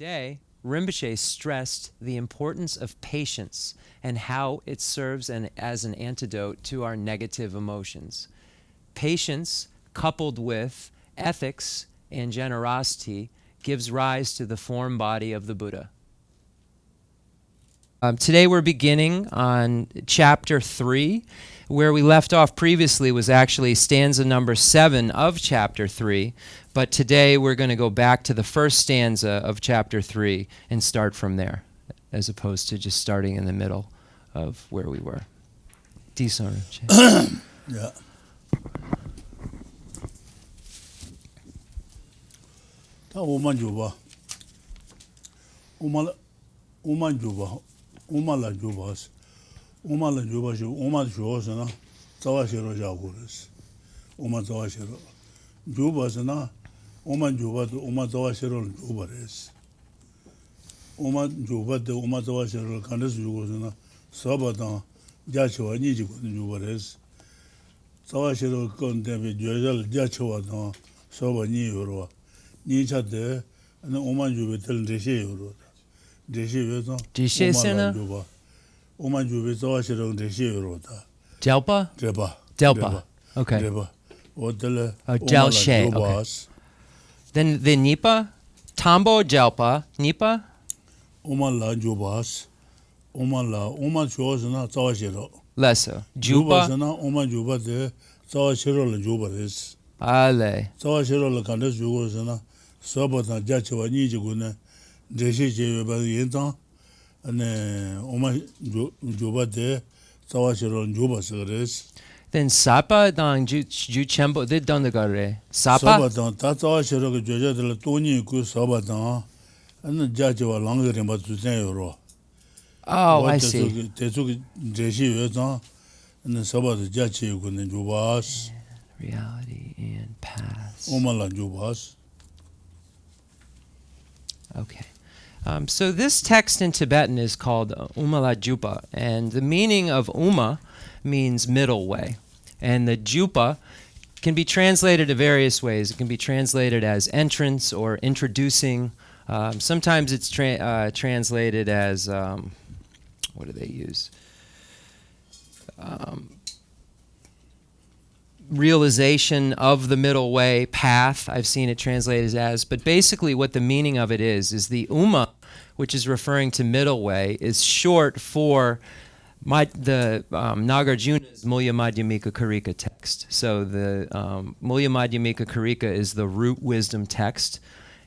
Today, Rinpoche stressed the importance of patience and how it serves as an antidote to our negative emotions. Patience, coupled with ethics and generosity, gives rise to the form body of the Buddha. Today we're beginning on chapter 3. Where we left off previously was actually stanza number 7 of chapter 3, but today we're going to go back to the first stanza of chapter 3 and start from there, as opposed to just starting in the middle of where we were. Decent. Yeah. Ta woman juba. Woman juba. Umala jubas. Umala juba shi uma josana tawashiro jaguris. Uma tawashiro. Jubasana uma juba to uma tawashiro jubares. Uma juba de uma tawashiro kandes jugosana sabata jachewa ni jigo jubares. Tawashiro konde be jojal jachewa na saba ni yoro. Ni chade ana uma juba tel deshe yoro. Deshe veto. Geshe sena. Oman jube tawashirong deshe yorota. Delpa? Delpa. Okay. Delpa. Odele. Delshe. Okay. Then the Nipa? Tambo Delpa. Nipa? Oman la jubas. Oman shosana tawashiro. Lesser. Juba? Jubasana oman juba de tawashiro la jubares. Ale. Tawashiro la kandes jugosana sabata jachewa nijigune deshe jeba yentang. ane oma juba de tawashiro juba sagres. Then sapa dang ju chembo de dandagare. Sapa dang ta tawashiro ke joja de la toni ku sapa dang ane jajewa langre ma tu ten yoro. Oh, I see. Tesu jeshi yo dang ane sapa de jache ku ne jubas. Reality and paths. Oma la jubas. Okay. So this text in Tibetan is called Umala Jupa, and the meaning of Uma means middle way. And the Jupa can be translated in various ways. It can be translated as entrance or introducing. Sometimes it's translated as, what do they use? Realization of the middle way, path, I've seen it translated as, but basically what the meaning of it is the Uma, which is referring to middle way, is short for Nagarjuna's Mulya Madhyamika Karika text. So the Mulya Madhyamika Karika is the root wisdom text,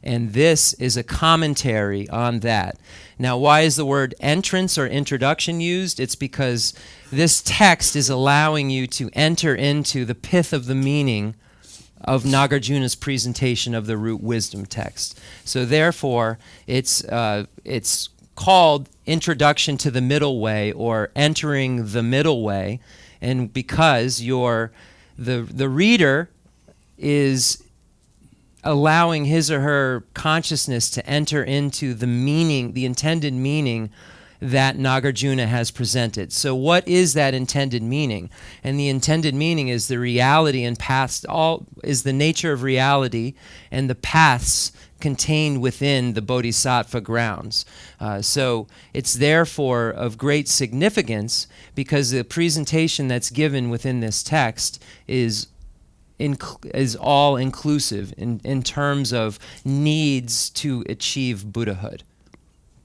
and this is a commentary on that. Now, why is the word entrance or introduction used? It's because this text is allowing you to enter into the pith of the meaning of Nagarjuna's presentation of the root wisdom text. So therefore, it's called Introduction to the Middle Way or Entering the Middle Way, and because the reader is allowing his or her consciousness to enter into the meaning, the intended meaning that Nagarjuna has presented. So what is that intended meaning? And the intended meaning is the reality and paths, is the nature of reality and the paths contained within the bodhisattva grounds. So it's therefore of great significance because the presentation that's given within this text is all inclusive in terms of needs to achieve Buddhahood.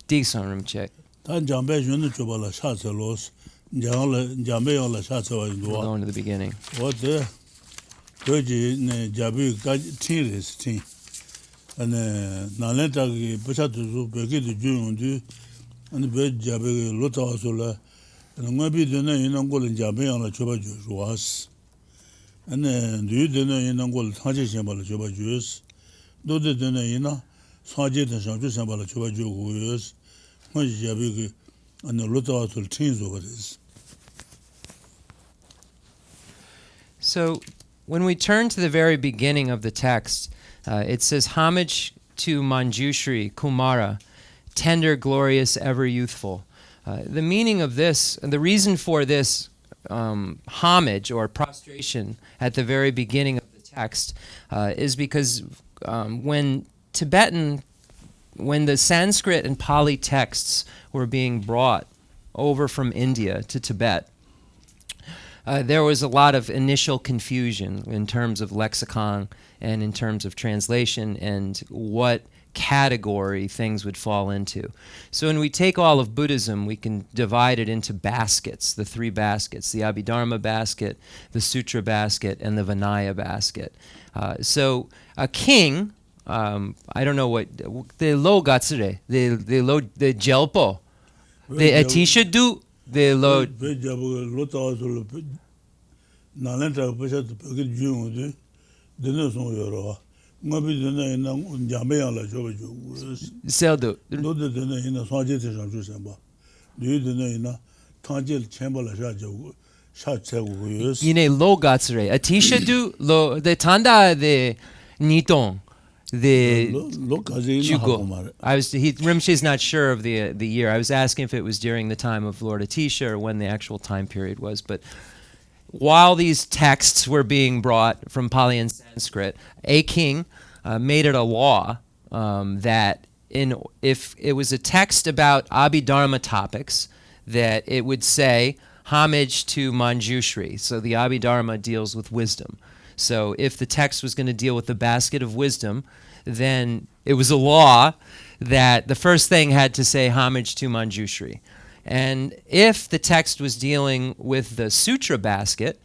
Digson Rinpoche. Ta jambe yunu chuba la shatse los, jambe yon la shatse wa yindwa. Going to the beginning. What the doji ne jabi ka tin res tin. Ane nalenta ki pesha tuzu peki tu jun du, ane be jabi lota wasola, ane ngabi dene yina ngol jambe yon la chuba juwas. ane duyu dene yina ngol tangche shenpa la chuba juwas. Dode dene yina sanje ten shanchu shenpa la chuba juwas. So when we turn to the very beginning of the text, it says, homage to Manjushri, Kumara, tender, glorious, ever youthful. The meaning of this, and the reason for this homage or prostration at the very beginning of the text is because when Tibetan when the Sanskrit and Pali texts were being brought over from India to Tibet, there was a lot of initial confusion in terms of lexicon and in terms of translation and what category things would fall into. So when we take all of Buddhism, we can divide it into baskets, the three baskets, the Abhidharma basket, the Sutra basket, and the Vinaya basket. So a king, I don't know what, the lo gatsure, the lo, the jelpo, the atisha du, the lo. Seldu. Yine lo gatsure, atisha du, lo, the tanda, the nitong. Rinpoche's not sure of the year. I was asking if it was during the time of Lord Atisha or when the actual time period was. But while these texts were being brought from Pali and Sanskrit, a king made it a law that if it was a text about Abhidharma topics, that it would say homage to Manjushri. So the Abhidharma deals with wisdom. So if the text was going to deal with the basket of wisdom, then it was a law that the first thing had to say homage to Manjushri. And if the text was dealing with the sutra basket,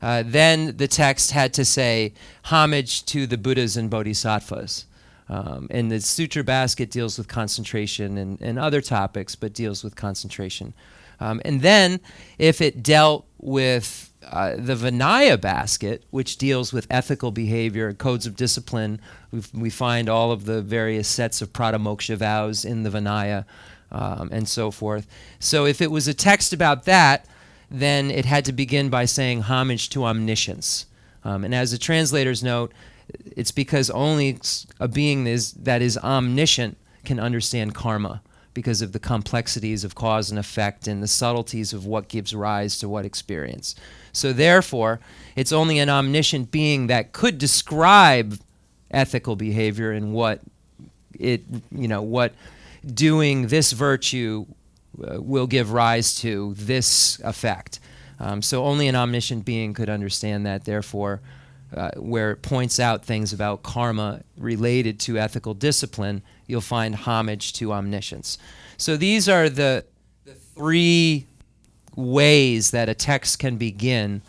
then the text had to say homage to the Buddhas and Bodhisattvas. And the sutra basket deals with concentration and other topics, but deals with concentration. And then if it dealt with the Vinaya basket, which deals with ethical behavior, codes of discipline, we find all of the various sets of Pratamoksha vows in the Vinaya, and so forth. So if it was a text about that, then it had to begin by saying homage to omniscience. And as the translators note, it's because only a being that is omniscient can understand karma, because of the complexities of cause and effect and the subtleties of what gives rise to what experience. So therefore, it's only an omniscient being that could describe ethical behavior and what doing this virtue will give rise to this effect. So only an omniscient being could understand that. Therefore, where it points out things about karma related to ethical discipline, you'll find homage to omniscience. So these are the three ways that a text can begin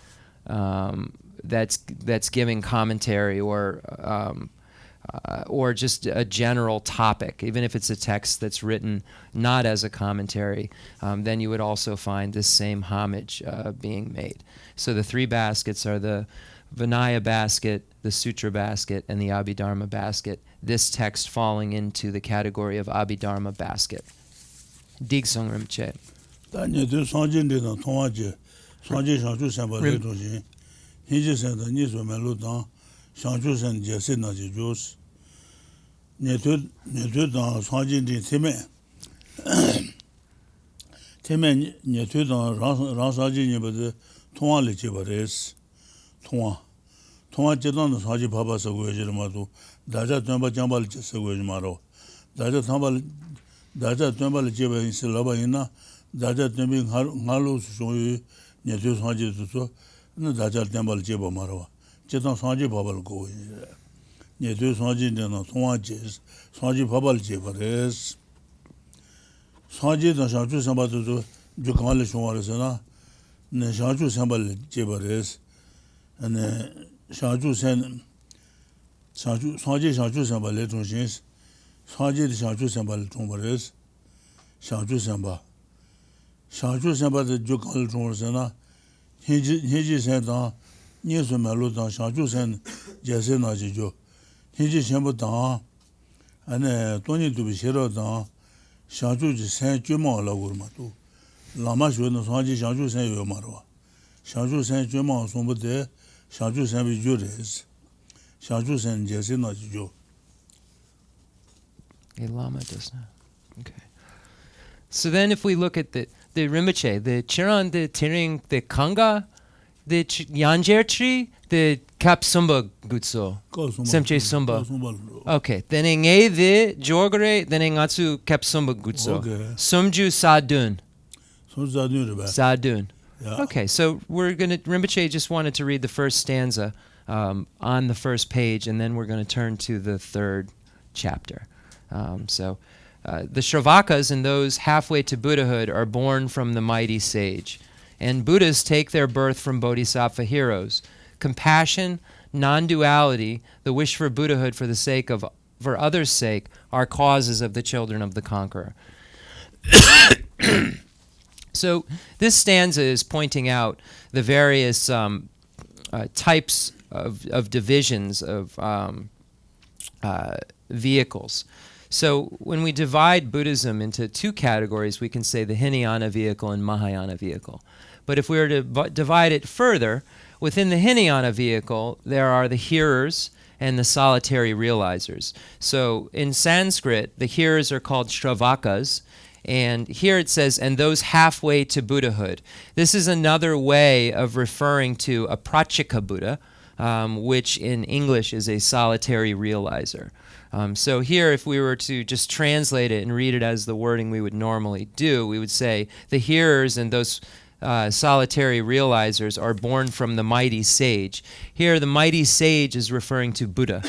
that's giving commentary or just a general topic. Even if it's a text that's written not as a commentary, then you would also find this same homage being made. So the three baskets are the Vinaya basket, the Sutra basket, and the Abhidharma basket. This text falling into the category of Abhidharma basket. Digsong Rinpoche. 통화 제도는 사지 봐봐서 고여지마도 다자 덤바 잠발 쓰고지마로 다자 담발 다자 덤발 제바 있을라바 있나 다자 덤비 할로 소유 네도 사지도 는 다자 덤발 제바 마로 제도 사지 봐발 고 네도 사지는 통화 제 사지 봐발 제바레스 사지도 사주 삼바도 주강을 쇼와르서나 네 사주 삼발 제바레스 ane shangju sen shangju senpa le zhongshin shangju de shangju senpa le zhongpares shangju senpa de jokal zhongpares na hinji sen tang nye sun me lo tang shangju sen jese na ji jo hinji senpa tang ane toni tubi shero tang shangju ji sen juma la gur ma tu lama shwe na shangju sen yo marwa shangju sen juma sombo de shangju sen bi jo res shangju sen jese na ji jo A Lama does not. Okay. So then if we look at the Rinpoche, the Chiran, the Tiring, the Kanga, the Yanjer tree, the Kap Sumba Gutso. Semche Sumba. Okay. Then nge the Jorgre, then ngatsu Kap Sumba Gutso. Sumju Sadun. Sadun. Yeah. Okay, so Rinpoche just wanted to read the first stanza on the first page, and then we're going to turn to the third chapter. The Shravakas and those halfway to Buddhahood are born from the mighty sage, and Buddhists take their birth from bodhisattva heroes. Compassion, non-duality, the wish for Buddhahood for others' sake, are causes of the children of the conqueror. So this stanza is pointing out the various types of divisions of vehicles. So when we divide Buddhism into two categories, we can say the Hinayana vehicle and Mahayana vehicle. But if we were to divide it further, within the Hinayana vehicle, there are the hearers and the solitary realizers. So in Sanskrit, the hearers are called Shravakas, and here it says, and those halfway to Buddhahood. This is another way of referring to a Pratyeka Buddha, which in English is a solitary realizer. So here, if we were to just translate it and read it as the wording we would normally do, we would say, the hearers and those solitary realizers are born from the mighty sage. Here, the mighty sage is referring to Buddha.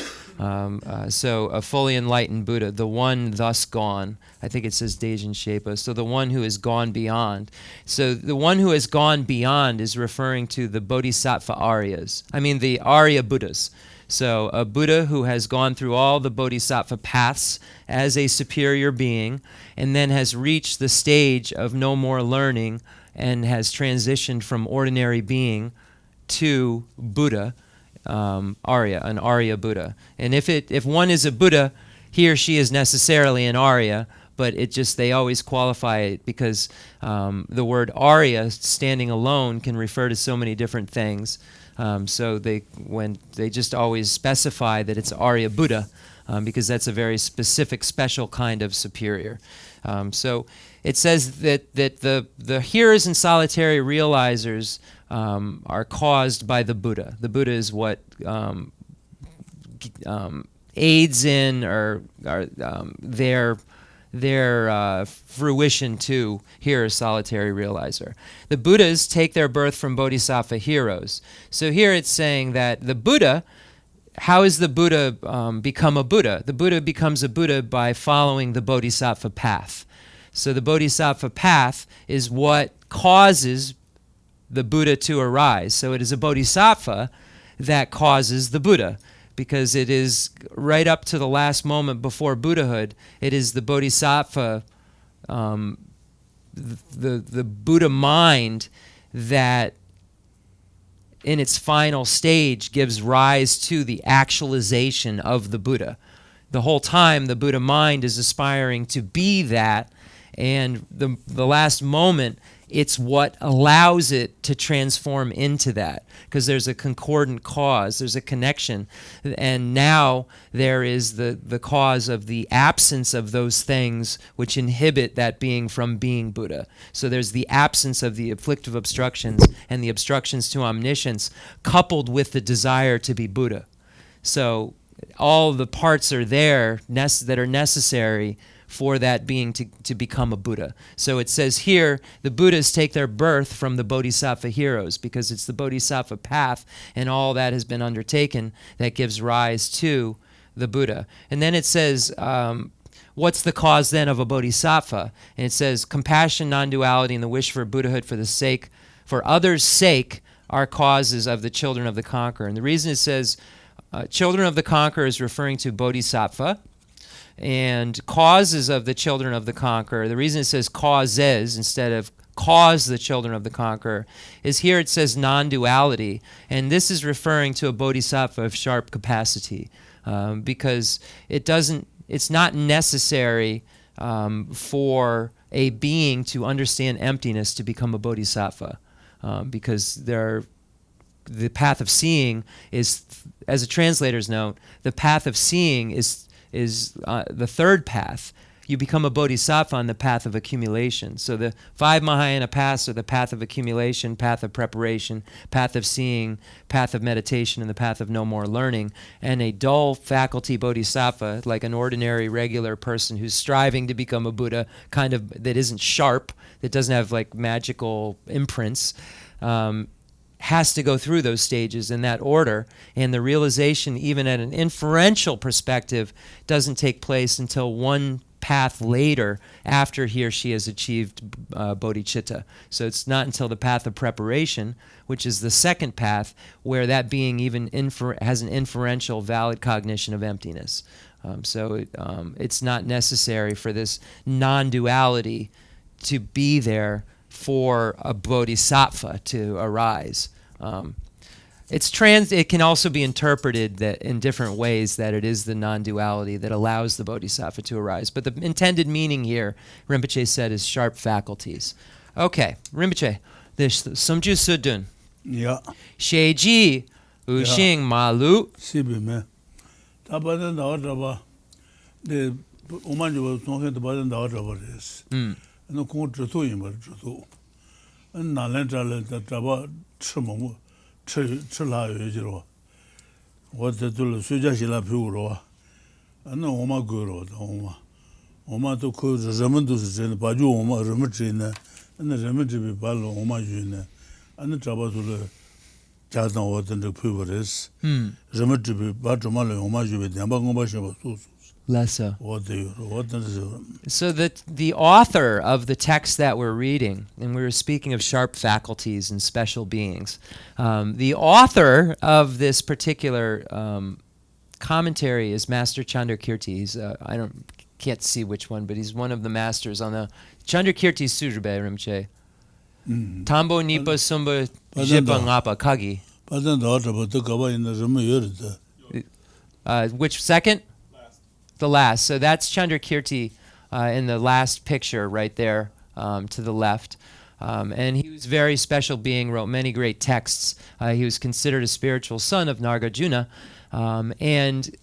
So a fully enlightened Buddha, the one thus gone. I think it says Dejin Shepa. So the one who has gone beyond. So the one who has gone beyond is referring to the Bodhisattva Aryas. The Arya Buddhas. So a Buddha who has gone through all the Bodhisattva paths as a superior being, and then has reached the stage of no more learning and has transitioned from ordinary being to Buddha. Arya, an Arya Buddha. And if one is a Buddha, he or she is necessarily an Arya, but they always qualify it because the word Arya, standing alone, can refer to so many different things. So they just always specify that it's Arya Buddha because that's a very specific, special kind of superior. So it says that the hearers and solitary realizers are caused by the Buddha. The Buddha is what aids in or their fruition to hear a solitary realizer. The Buddhas take their birth from bodhisattva heroes. So here it's saying that the Buddha, how is the Buddha become a Buddha? The Buddha becomes a Buddha by following the bodhisattva path. So the bodhisattva path is what causes the Buddha to arise. So it is a bodhisattva that causes the Buddha, because it is right up to the last moment before Buddhahood, it is the bodhisattva, the Buddha mind that in its final stage gives rise to the actualization of the Buddha. The whole time the Buddha mind is aspiring to be that, and the last moment, it's what allows it to transform into that, because there's a concordant cause, there's a connection, and now there is the cause of the absence of those things which inhibit that being from being Buddha. So there's the absence of the afflictive obstructions and the obstructions to omniscience coupled with the desire to be Buddha. So all the parts are there that are necessary for that being to become a Buddha. So it says here, the Buddhas take their birth from the Bodhisattva heroes, because it's the Bodhisattva path and all that has been undertaken that gives rise to the Buddha. And then it says, what's the cause then of a Bodhisattva? And it says, compassion, non-duality, and the wish for Buddhahood for others' sake are causes of the children of the conqueror. And the reason it says children of the conqueror is referring to Bodhisattva, and causes of the children of the conqueror, the reason it says causes instead of cause the children of the conqueror is here it says non-duality, and this is referring to a bodhisattva of sharp capacity, because it's not necessary for a being to understand emptiness to become a bodhisattva, because the path of seeing is, as a translator's note, the path of seeing is the third path, you become a bodhisattva on the path of accumulation. So the 5 Mahayana paths are the path of accumulation, path of preparation, path of seeing, path of meditation, and the path of no more learning. And a dull faculty bodhisattva, like an ordinary, regular person who's striving to become a Buddha, kind of that isn't sharp, that doesn't have like magical imprints, has to go through those stages in that order, and the realization, even at an inferential perspective, doesn't take place until one path later, after he or she has achieved bodhicitta. So it's not until the path of preparation, which is the second path, where that being even has an inferential valid cognition of emptiness. It's not necessary for this non-duality to be there for a bodhisattva to arise. It can also be interpreted that in different ways, that it is the non-duality that allows the bodhisattva to arise. But the intended meaning here, Rinpoche said, is sharp faculties. Okay, Rinpoche, this Sumju Sudun. Yeah. Sheji Uxing Malu. Sibi me. Tabadan da oraba. De umanju tonghe tabadan da oraba res. No kong zhutu yinba zhutu. Na len zhale da zhaba chimo chila yu jiro. Wa de dul suja shila piu ro. Ana oma gu ro da oma. Oma to ko remen du zhen ba ju oma remen zhen na. Ana remen zhe bi ba lo oma ju na. Ana zhaba dul jia dang wa den de piu res. Remen zhe bi ba zhe ma lo oma ju bi dian ba gong ba shi ba su su. Lessa. So So the author of the text that we're reading, and we were speaking of sharp faculties and special beings, the author of this particular commentary is Master Chandrakirti. He's can't see which one, but he's one of the masters on the Chandrakirti Sujube Rinpoche. Tambo Nipa Sumba Jipa Ngapa Kagi. Which second? The last. So that's Chandrakirti in the last picture right there to the left. And he was a very special being, wrote many great texts. He was considered a spiritual son of Nagarjuna. And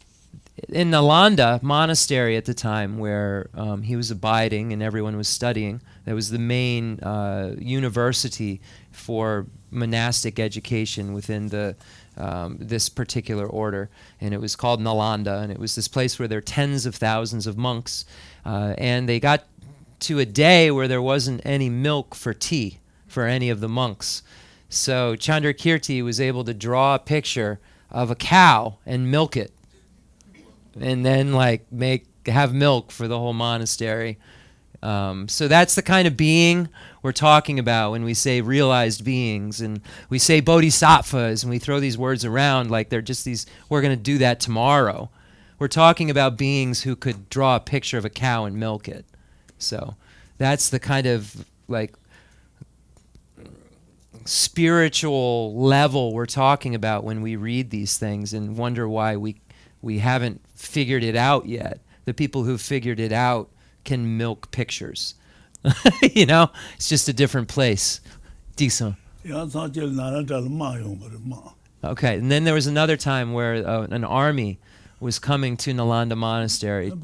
in Nalanda Monastery at the time, where he was abiding and everyone was studying, that was the main university for monastic education within this particular order, and it was called Nalanda, and it was this place where there were tens of thousands of monks, and they got to a day where there wasn't any milk for tea for any of the monks. So Chandrakirti was able to draw a picture of a cow and milk it, and then have milk for the whole monastery. So that's the kind of being we're talking about when we say realized beings, and we say bodhisattvas, and we throw these words around like they're just these, we're going to do that tomorrow. We're talking about beings who could draw a picture of a cow and milk it. So that's the kind of spiritual level we're talking about when we read these things and wonder why we haven't figured it out yet. The people who figured it out can milk pictures. It's just a different place. Decent. Okay, and then there was another time where an army was coming to Nalanda Monastery. And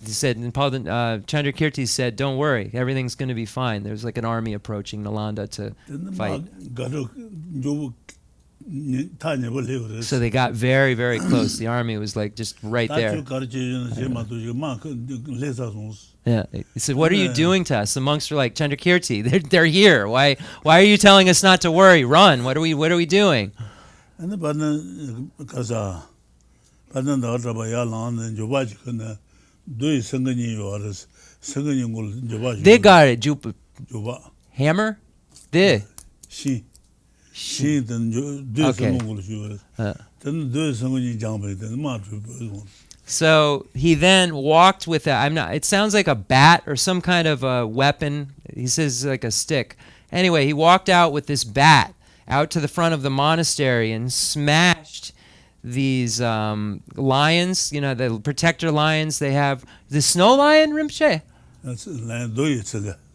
he said, Chandrakirti said, "Don't worry, everything's going to be fine." There was like an army approaching Nalanda to fight. So they got very, very close. The army was like just right there. Yeah. He said, "What are you doing to us?" The monks were like, "Chandrakirti, they're here. Why are you telling us not to worry? Run. What are we doing?" They got it. Hammer? They. Okay. So he then walked with it sounds like a bat or some kind of a weapon. He says like a stick. Anyway, he walked out with this bat out to the front of the monastery and smashed these lions, the protector lions they have. The snow lion, Rinpoche?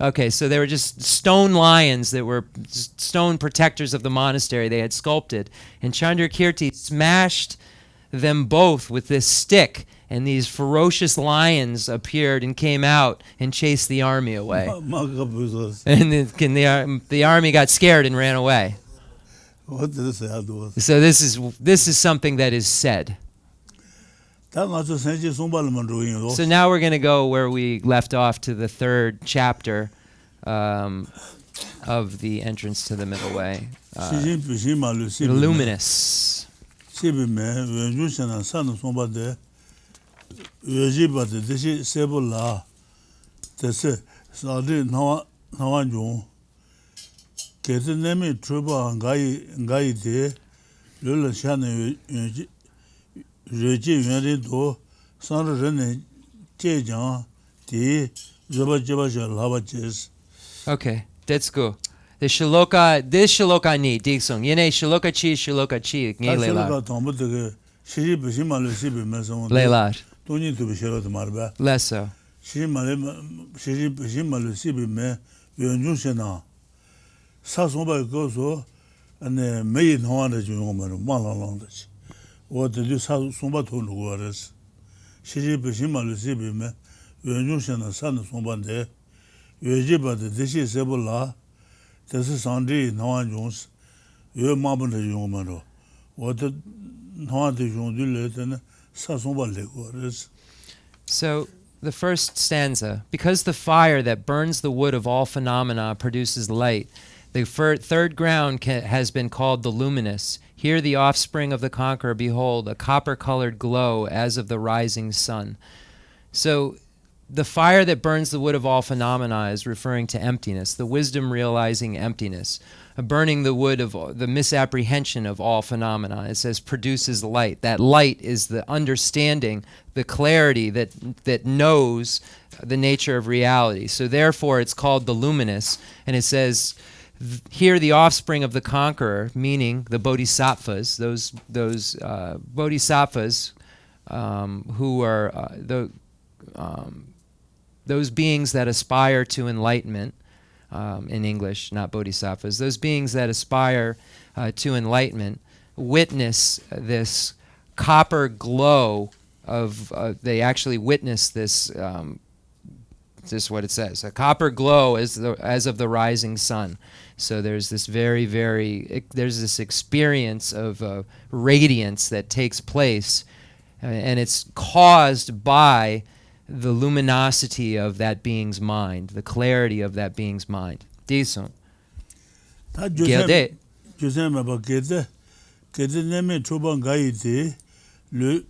Okay, so they were just stone lions that were stone protectors of the monastery they had sculpted. And Chandrakirti smashed them both with this stick, and these ferocious lions appeared and came out and chased the army away. And the army got scared and ran away. What did it say? So this is something that is said. So now we're going to go where we left off to the third chapter of the entrance to the middle way. The luminous. Okay, that's good. This shaloka ni diksong. Yene shaloka chi nge lelar. Less so. So the first stanza, because the fire that burns the wood of all phenomena produces light, the third ground has been called the luminous. Here the offspring of the conqueror, behold, a copper-colored glow as of the rising sun. So the fire that burns the wood of all phenomena is referring to emptiness, the wisdom realizing emptiness. Burning the wood of the misapprehension of all phenomena. It says produces light. That light is the understanding, the clarity that knows the nature of reality. So therefore it's called the luminous. And it says, here the offspring of the conqueror, meaning the bodhisattvas, those bodhisattvas who are those beings that aspire to enlightenment, in English, not bodhisattvas, those beings that aspire to enlightenment witness this copper glow of, they actually witness this, just what it says, a copper glow as of the rising sun. So there's this there's this experience of radiance that takes place, and it's caused by the luminosity of that being's mind, the clarity of that being's mind. Disum. Gelde. Neme choban gaite le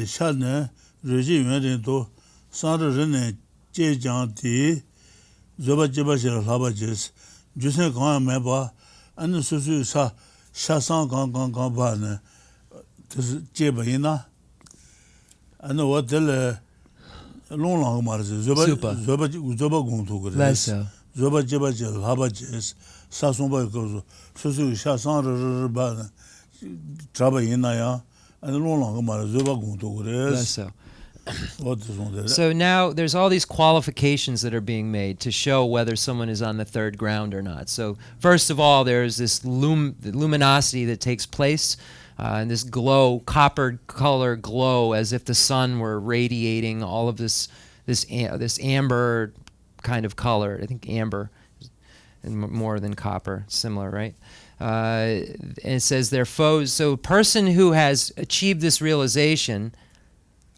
chane reji wen do san rene je jang ti zoba jeba jera laba jes jusen kan me ba an su sa san kan ba ne je ba ina ano what del long long mars zoba gong to gre zoba jeba jera laba jes sa son ba ko su sha san ba traba ina ya an long long mars zoba gong to gre So now there's all these qualifications that are being made to show whether someone is on the third ground or not. So first of all, there's this luminosity that takes place, and this glow, copper color glow, as if the sun were radiating all of this amber kind of color. I think amber, and more than copper, similar, right? And it says their foes. So a person who has achieved this realization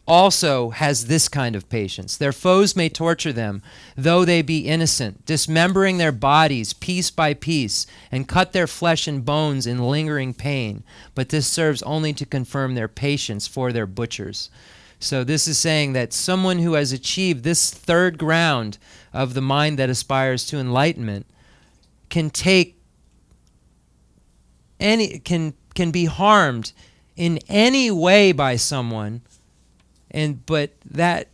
also has this kind of patience. Their foes may torture them, though they be innocent, dismembering their bodies piece by piece, and cut their flesh and bones in lingering pain. But this serves only to confirm their patience for their butchers. So this is saying that someone who has achieved this third ground of the mind that aspires to enlightenment can be harmed in any way by someone. But that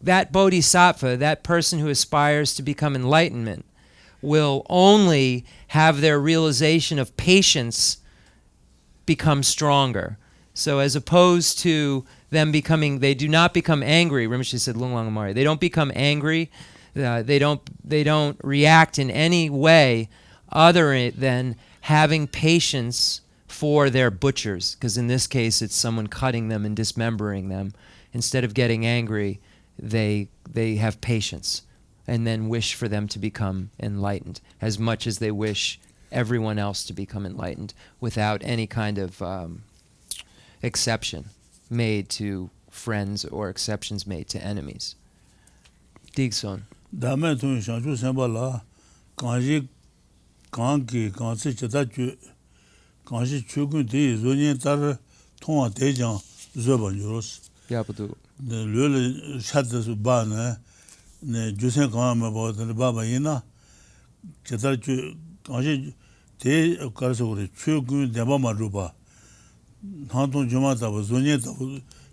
bodhisattva, that person who aspires to become enlightenment, will only have their realization of patience become stronger. So as opposed to them they do not become angry. Rinpoche said, Lung Lang Amari, they don't become angry. They don't react in any way other than having patience for their butchers, because in this case it's someone cutting them and dismembering them. Instead of getting angry, they have patience and then wish for them to become enlightened, as much as they wish everyone else to become enlightened, without any kind of exception made to friends or exceptions made to enemies. Digson. Dame tun shanchu semba la kanji kangi kansi cheta chu kanji chugun de zonyen tar tonwa dejang zoban yoros. Yabudu. Ne lele shadda su ba ne jusen kan ma ba de baba yina cheta chu kanji de karso gore chugun de ba ma ruba. Hanton juma ta zonyen ta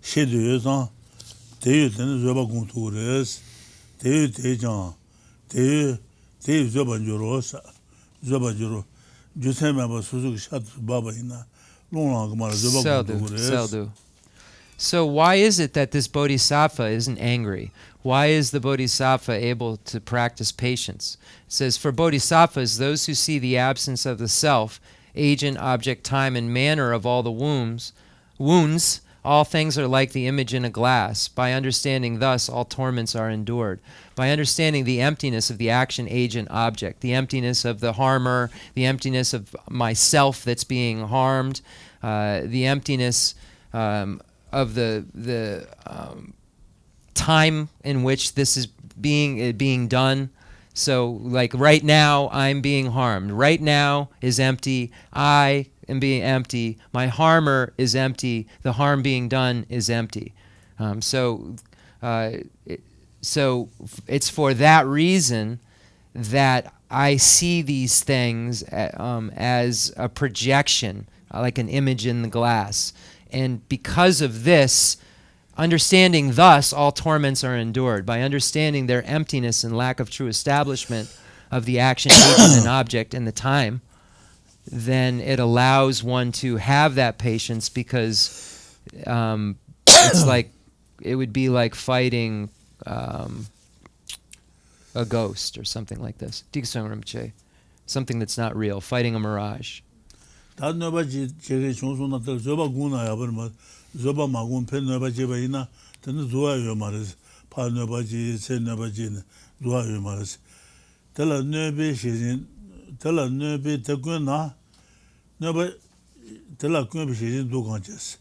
shedu yosan de de zoba guntu res. 대대장 대 대저반주로 저반주로 주세마바 수수 샷 바바이나 롱랑 말 저바고 그래. So why is it that this bodhisattva isn't angry? Why is the bodhisattva able to practice patience? It says, for bodhisattvas, those who see the absence of the self, agent, object, time, and manner of all the wounds, all things are like the image in a glass. By understanding thus, all torments are endured. By understanding the emptiness of the action, agent, object, the emptiness of the harmer, the emptiness of myself that's being harmed, the emptiness of the time in which this is being done. So, like right now, I'm being harmed. Right now is empty. I am being empty. My harmer is empty. The harm being done is empty. So it's for that reason that I see these things as a projection, like an image in the glass. And because of this, understanding thus, all torments are endured. By understanding their emptiness and lack of true establishment of the action, agent, and object and the time, then it allows one to have that patience, because it's like, it would be like fighting a ghost or something like this. Something that's not real, fighting a mirage. Zoba magun pen nöba jeba ina tene zuwa yo maris pa nöba ji se nöba ji zuwa yo maris tela nöbe shejin tela nöbe te na nöba tela kun be shejin do ganches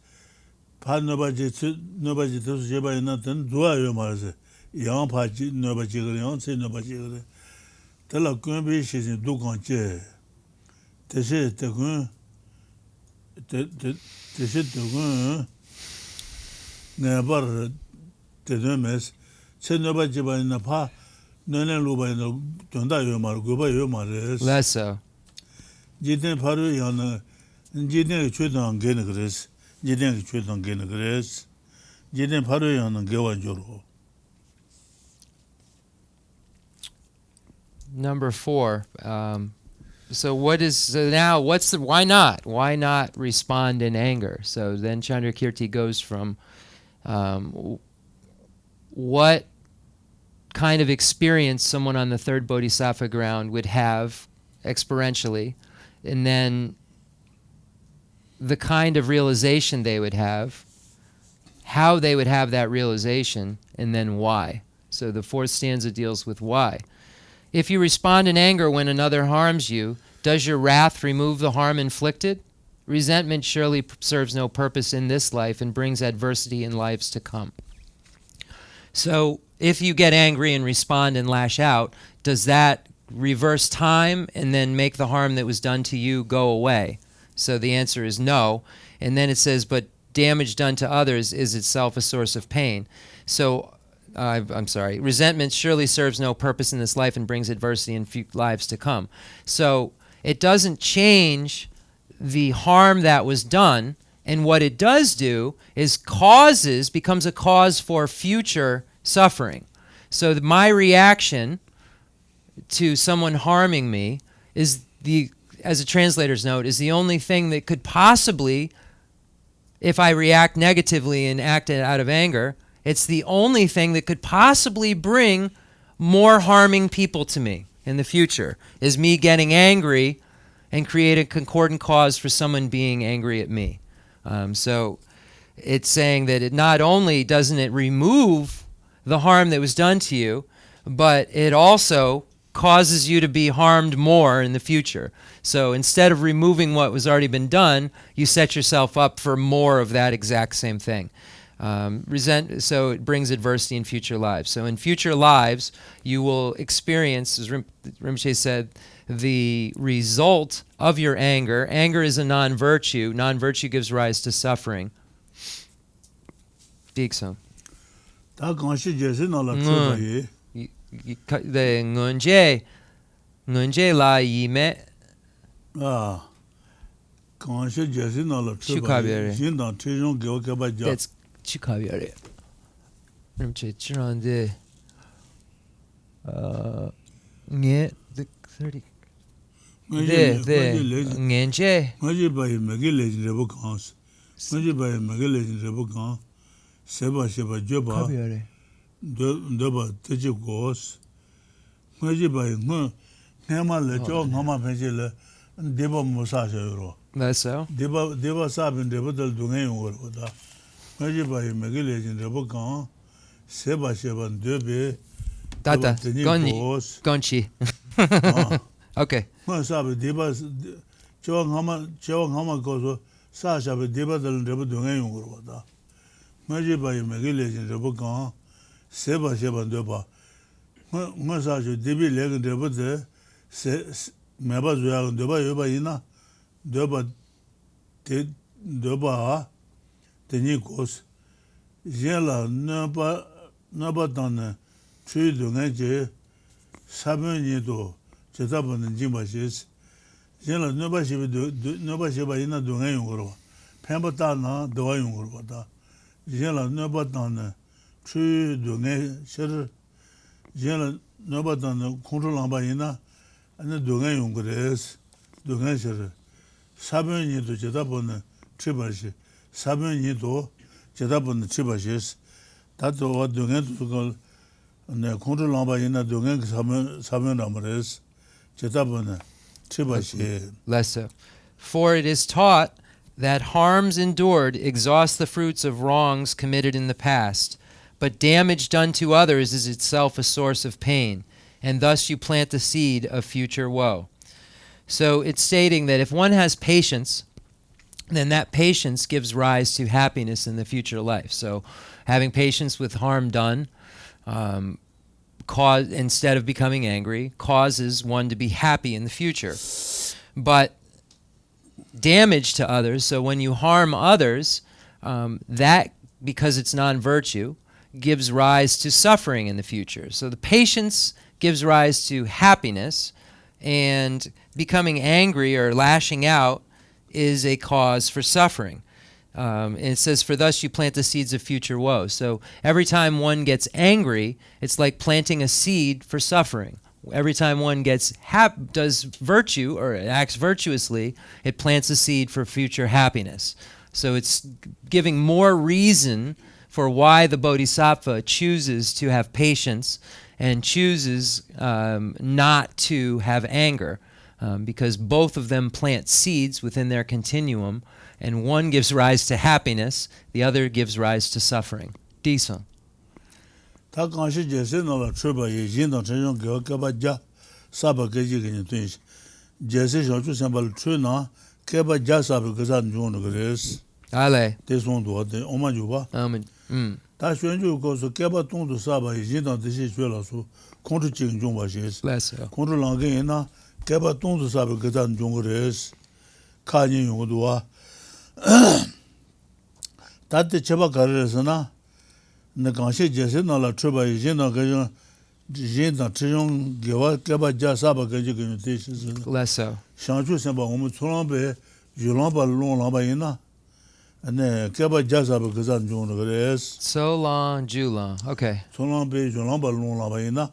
pa nöba ji te jeba ina tene zuwa yo maris yang pa ji nöba ji gre yang se nöba ji gre tela kun be shejin do ganche te se te kun te se te kun never the demes se nobody jiba in pa nene luba in tonda yo mar goba yo mar Less so. Jiden paru yana jiden chudang gen gres jiden chudang gen gres jiden paru yana gewa joro. Number 4. Why not? Why not respond in anger? So then Chandrakirti goes from what kind of experience someone on the third bodhisattva ground would have experientially, and then the kind of realization they would have, how they would have that realization, and then why. So the 4th stanza deals with why. If you respond in anger when another harms you, does your wrath remove the harm inflicted? Resentment surely serves no purpose in this life and brings adversity in lives to come. So if you get angry and respond and lash out, does that reverse time and then make the harm that was done to you go away? So the answer is no. And then it says, but damage done to others is itself a source of pain. So, I'm sorry, resentment surely serves no purpose in this life and brings adversity in lives to come. So it doesn't change the harm that was done, and what it does do is becomes a cause for future suffering. So my reaction to someone harming me is as a translator's note, is the only thing that could possibly, if I react negatively and act out of anger, it's the only thing that could possibly bring more harming people to me in the future, is me getting angry and create a concordant cause for someone being angry at me. So it's saying that it not only doesn't it remove the harm that was done to you, but it also causes you to be harmed more in the future. So instead of removing what was already been done, you set yourself up for more of that exact same thing. So it brings adversity in future lives. So in future lives, you will experience, as Rinpoche said, the result of your anger. Anger is a non-virtue. Non-virtue gives rise to suffering. Dikso. 다 간시 제시 나라 추바이. The ngunje la yime. 간시 제시 나라 추바이. 진단 최종 교육해봐자. That's Chukabiyare. Rinpoche Chirande. Nye the 30. Ngenje. Maji bayi magi legend rebo kans. Maji bayi magi legend rebo kans. Seba joba. Doba teji gos. Maji bayi ngema le jo ngama penji le deba musa shayuro. That's so. Deba sabin rebo dal dunga yungor boda. Maji bayi magi legend rebo kans. Seba dobe. Tata. Gonchi. Okay. Sabe deba jo ngama goso sa shabe deba dal rebo dunga yungor boda. Maji bayi magi legend rebo kans. Seba doba. Masa jo debi legend rebo de meba zuya doba yoba ina doba teni kos jela naba tane chui dunga je sabeni do chetabon jimba jes jela naba sheba ina dunga yungoro pemba ta na dowa yungoro da jela naba tane chui dunga sher jela naba tane control amba ina ane dunga yungores dunga sher sabeni do chetabon chibashi sabeni do chetabon chibashis tato wa dunga to ne control amba ina dunga sabeni amres chetabon chibashi Less so. For it is taught that harms endured exhaust the fruits of wrongs committed in the past, but damage done to others is itself a source of pain, and thus you plant the seed of future woe. So it's stating that if one has patience, then that patience gives rise to happiness in the future life. So having patience with harm done, instead of becoming angry, causes one to be happy in the future. But damage to others, so when you harm others, that, because it's non-virtue, gives rise to suffering in the future. So the patience gives rise to happiness, and becoming angry or lashing out is a cause for suffering. And it says, for thus you plant the seeds of future woe. So every time one gets angry, it's like planting a seed for suffering. Every time one does virtue or acts virtuously, it plants a seed for future happiness. So it's giving more reason for why the bodhisattva chooses to have patience and chooses not to have anger, because both of them plant seeds within their continuum, and one gives rise to happiness, the other gives rise to suffering. Disa. 다 간시 제세 나라 추바 예진도 전용 교과바자 사바 계지기는 되시 제세 저주 선발 추나 개바자 사바 그산 중으로 그래스 Ale. 대송도 어때 오마주바 다宣주 거서 개바 동도 사바 예진도 되시 줄어서 공주 지금 좀 봐시스 공주 랑게나 개바 동도 사바 그산 중으로스 카니 용도와 다때 제바 가르서나 나 간시 제세 나라 추바 예진도 그저 진다 최종 개바자 사바 계지기는 되시 Less so. 샹주 선바 오무 초랑베 유랑바 롱랑바이나 네 개바자 사바 그산 중으로 그래스 So long, Julang. Okay. 초랑베 유랑바 롱랑바이나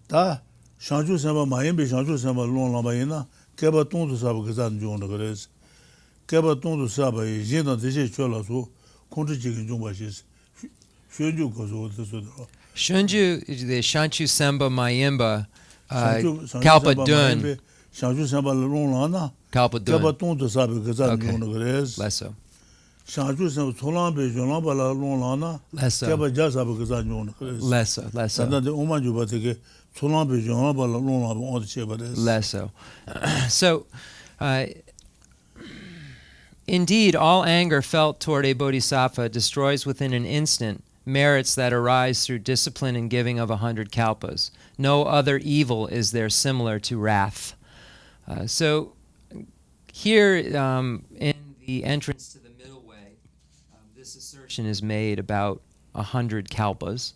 다 샹주 선바 마임베 샹주 선바 롱랑바이나 개바 동도 사바 그산 중으로 그래스 개바 동도 사바 예진도 되시 줄어서 공주직인 좀 봐시스宣주 거서 어디서도 Shunju, the Shanchu Semba Mayimba, Kalpa Dun. Shanju Samba Lona, Kalpa Dun. Kabaton to Sabi Gazan Okay. Gres, Less so. Shanju Samba Tolambe, Jolamba Lona, Less so. Kaba Jazabi Gazan Gres. Less so. Less And so. then the Oman Jubatike, Tolambe, Jolamba Lona on the Chebares. Less so. So, indeed, all anger felt toward a bodhisattva destroys within an instant merits that arise through discipline and giving of 100 kalpas. No other evil is there similar to wrath. So here in the entrance to the middle way, this assertion is made about 100 kalpas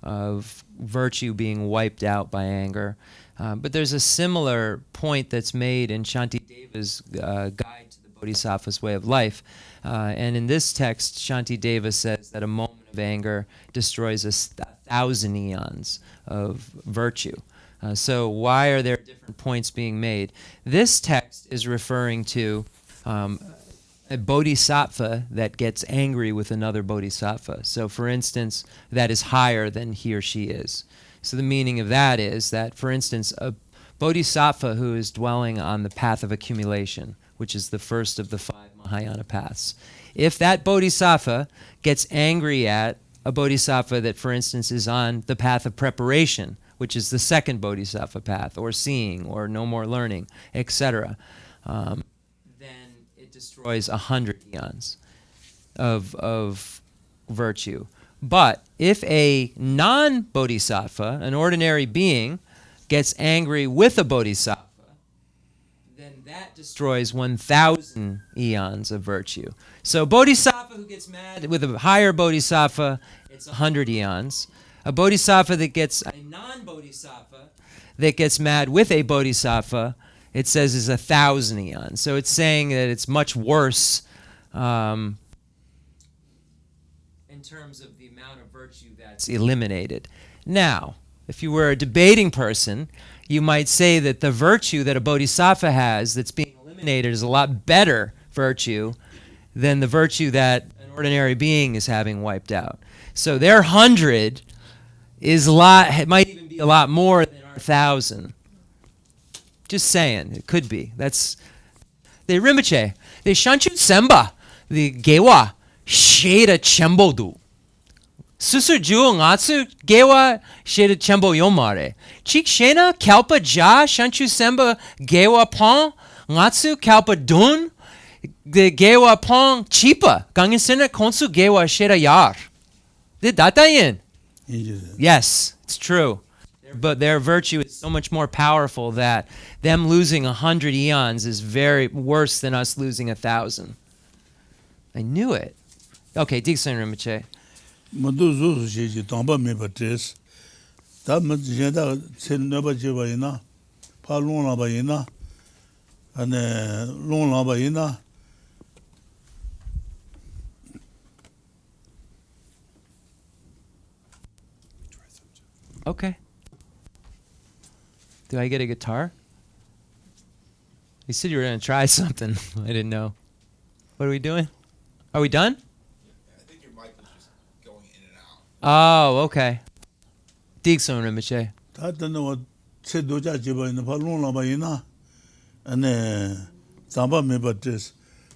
of virtue being wiped out by anger. But there's a similar point that's made in Shantideva's Guide to the Bodhisattva's Way of Life. And in this text, Shantideva says that a moment of anger destroys 1,000 eons of virtue. So why are there different points being made? This text is referring to a bodhisattva that gets angry with another bodhisattva. So for instance, that is higher than he or she is. So the meaning of that is that, for instance, a bodhisattva who is dwelling on the path of accumulation, which is the first of the 5 Mahayana paths, if that bodhisattva gets angry at a bodhisattva that, for instance, is on the path of preparation, which is the second bodhisattva path, or seeing, or no more learning, etc., then it destroys 100 eons of virtue. But if a non-bodhisattva, an ordinary being, gets angry with a bodhisattva, then that destroys 1,000 eons of virtue. So bodhisattva who gets mad with a higher bodhisattva, it's 100 eons. A bodhisattva that gets, a non-bodhisattva that gets mad with a bodhisattva, it says is 1,000 eons. So it's saying that it's much worse in terms of the amount of virtue that's eliminated. Now, if you were a debating person, you might say that the virtue that a bodhisattva has that's being eliminated is a lot better virtue than the virtue that an ordinary being is having wiped out. So their 100 is a lot, it might even be a lot more than our 1,000. Just saying, it could be. That's the Rinpoche. The Shanchu Semba, the Gewa, Sheda Chembo du. Susur Ju Ngatsu Gewa Sheda Chembo Yomare. Chik Shena Kalpa Ja Shanchu Semba Gewa Pong Ngatsu Kalpa Dun. The Gewa Pong Chipa Gangin Sena Konsu Gewa Sheda Yar. The Datayin. Yes, it's true. But their virtue is so much more powerful that them losing 100 eons is very worse than us losing 1,000. I knew it. Okay, Digson Rinpoche. Madu Zuzu Shiji Tamba Mibatis. That Majenda Sin Neba Jibaina, Palun Labaina, and Lon Labaina. Okay. Do I get a guitar? You said you were going to try something. I didn't know. What are we doing? Are we done? I think your mic was just going in and out. Oh, okay. Digson Rinpoche. That no said Doja Jibaina, Palun Labaina, and Tamba Mibatis.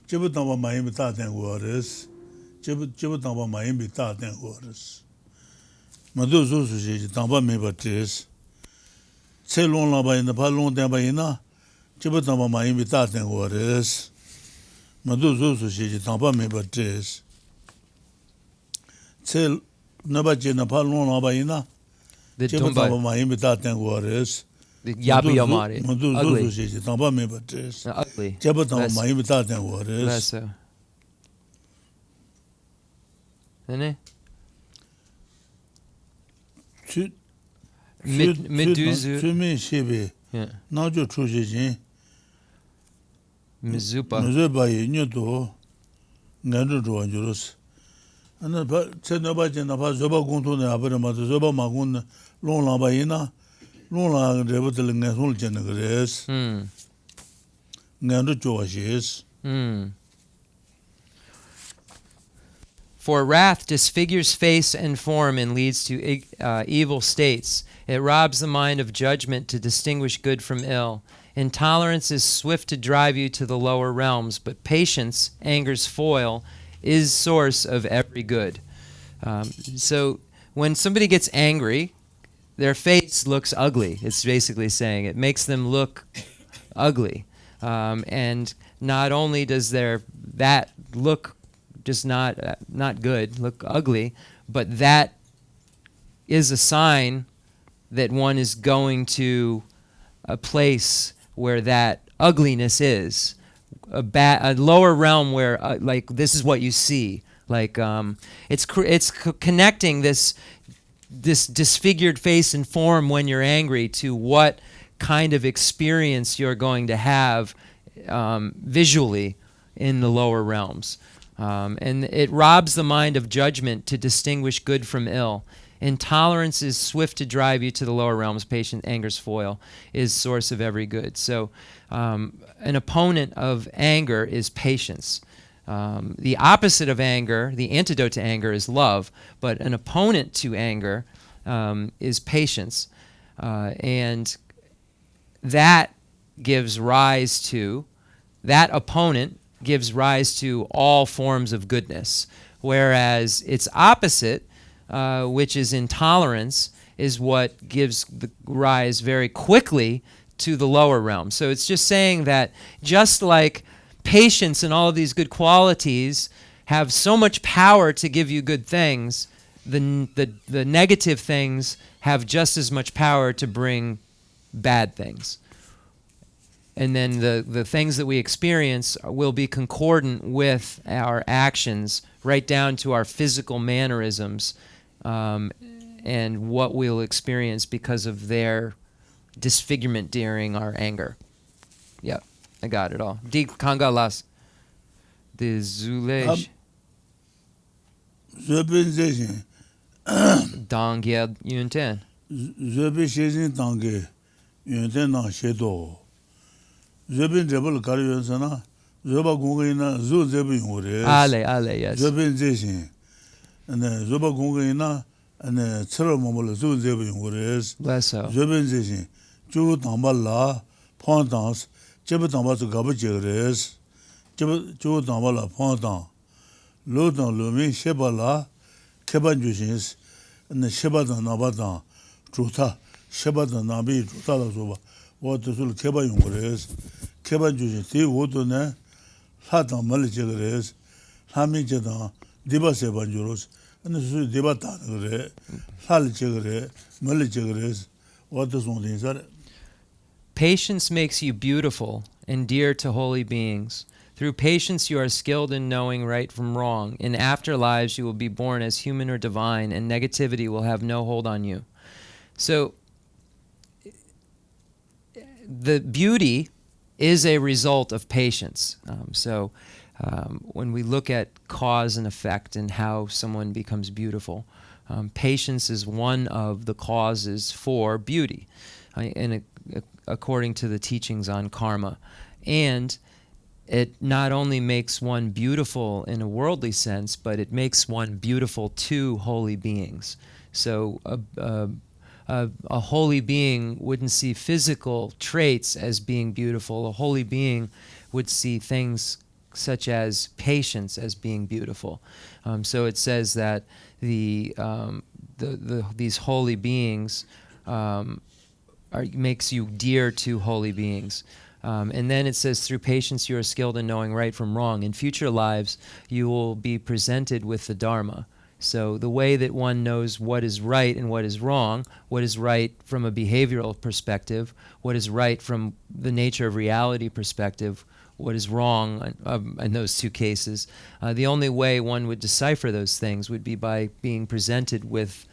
Jibutamba Maimita than waters. Jibutamba Maimita than waters. Madu Zuzu Shiji Tamba Mibatis. Say long laba in the Palon Dambaina, Chibutama Maimita and waters. Madu Zuzu Shiji Tamba Mibatis. Say Nabajina Palon Labaina, Chibutama Maimita and waters. Yabi Yamari. Madu Zuzu Shiji Tamba Mibatis. Ugly. Chibutama Maimita and waters. That's so. Isn't it? Meduzu. Sumi Shibi. Yeah. Najo Trujin. Mizupa. Mizuba Yudo. Nando Duanjurus. And the Senabajin of Zoba Guntu, Abrama, Zoba Magun, Lon Labaina, Lon Revoteling National Generals. Nando Joashes. For wrath disfigures face and form and leads to evil states. It robs the mind of judgment to distinguish good from ill. Intolerance is swift to drive you to the lower realms, but patience, anger's foil, is source of every good. So when somebody gets angry, their face looks ugly. It's basically saying it makes them look ugly. And not only does that look just not good, look ugly, but that is a sign that one is going to a place where that ugliness is, a lower realm where like this is what you see. Like it's connecting this disfigured face and form when you're angry to what kind of experience you're going to have visually in the lower realms. And it robs the mind of judgment to distinguish good from ill. Intolerance is swift to drive you to the lower realms. Patient, anger's foil, is source of every good. So an opponent of anger is patience. The opposite of anger, the antidote to anger, is love, but an opponent to anger is patience. And that opponent gives rise to all forms of goodness, whereas its opposite, which is intolerance, is what gives rise very quickly to the lower realm. So it's just saying that just like patience and all of these good qualities have so much power to give you good things, the negative things have just as much power to bring bad things. And then the things that we experience will be concordant with our actions, right down to our physical mannerisms, and what we'll experience because of their disfigurement during our anger. Yep, I got it all. Di kangalas. De zulej. Zöbenzeshin. Dangyel yunten. Zöbenzeshin dange yunten na shedo. Zöben debol kariyonsana. Zöba gungina zu zebin ures. Ale, yes. Zöbenzeshin. And Zoba gungina and Tsara Momola zu zebin ures. Less so. Zöbenzeshin. Chu tambala pondans. Cheba tambasu gaba jegres. Chu tambala pondan. Lodan lumi shebala keban jushins. And shebadan nabadan. Chuta shebadan nabi chuta la zoba. What the sul keban yungres. Keban jushin. Ti wotune Hadan mali jegres. Hami jedan diba seban juros. And the sul diba tanagre. Hal jegre. Mali jegres. What the son things are. Patience makes you beautiful and dear to holy beings. Through patience you are skilled in knowing right from wrong. In afterlives you will be born as human or divine, and negativity will have no hold on you. So the beauty is a result of patience. When we look at cause and effect and how someone becomes beautiful, patience is one of the causes for beauty, according to the teachings on karma. And it not only makes one beautiful in a worldly sense, but it makes one beautiful to holy beings. So a holy being wouldn't see physical traits as being beautiful. A holy being would see things such as patience as being beautiful. So it says that these holy beings makes you dear to holy beings. And then it says, through patience you are skilled in knowing right from wrong. In future lives, you will be presented with the Dharma. So the way that one knows what is right and what is wrong, what is right from a behavioral perspective, what is right from the nature of reality perspective, what is wrong in those two cases, the only way one would decipher those things would be by being presented with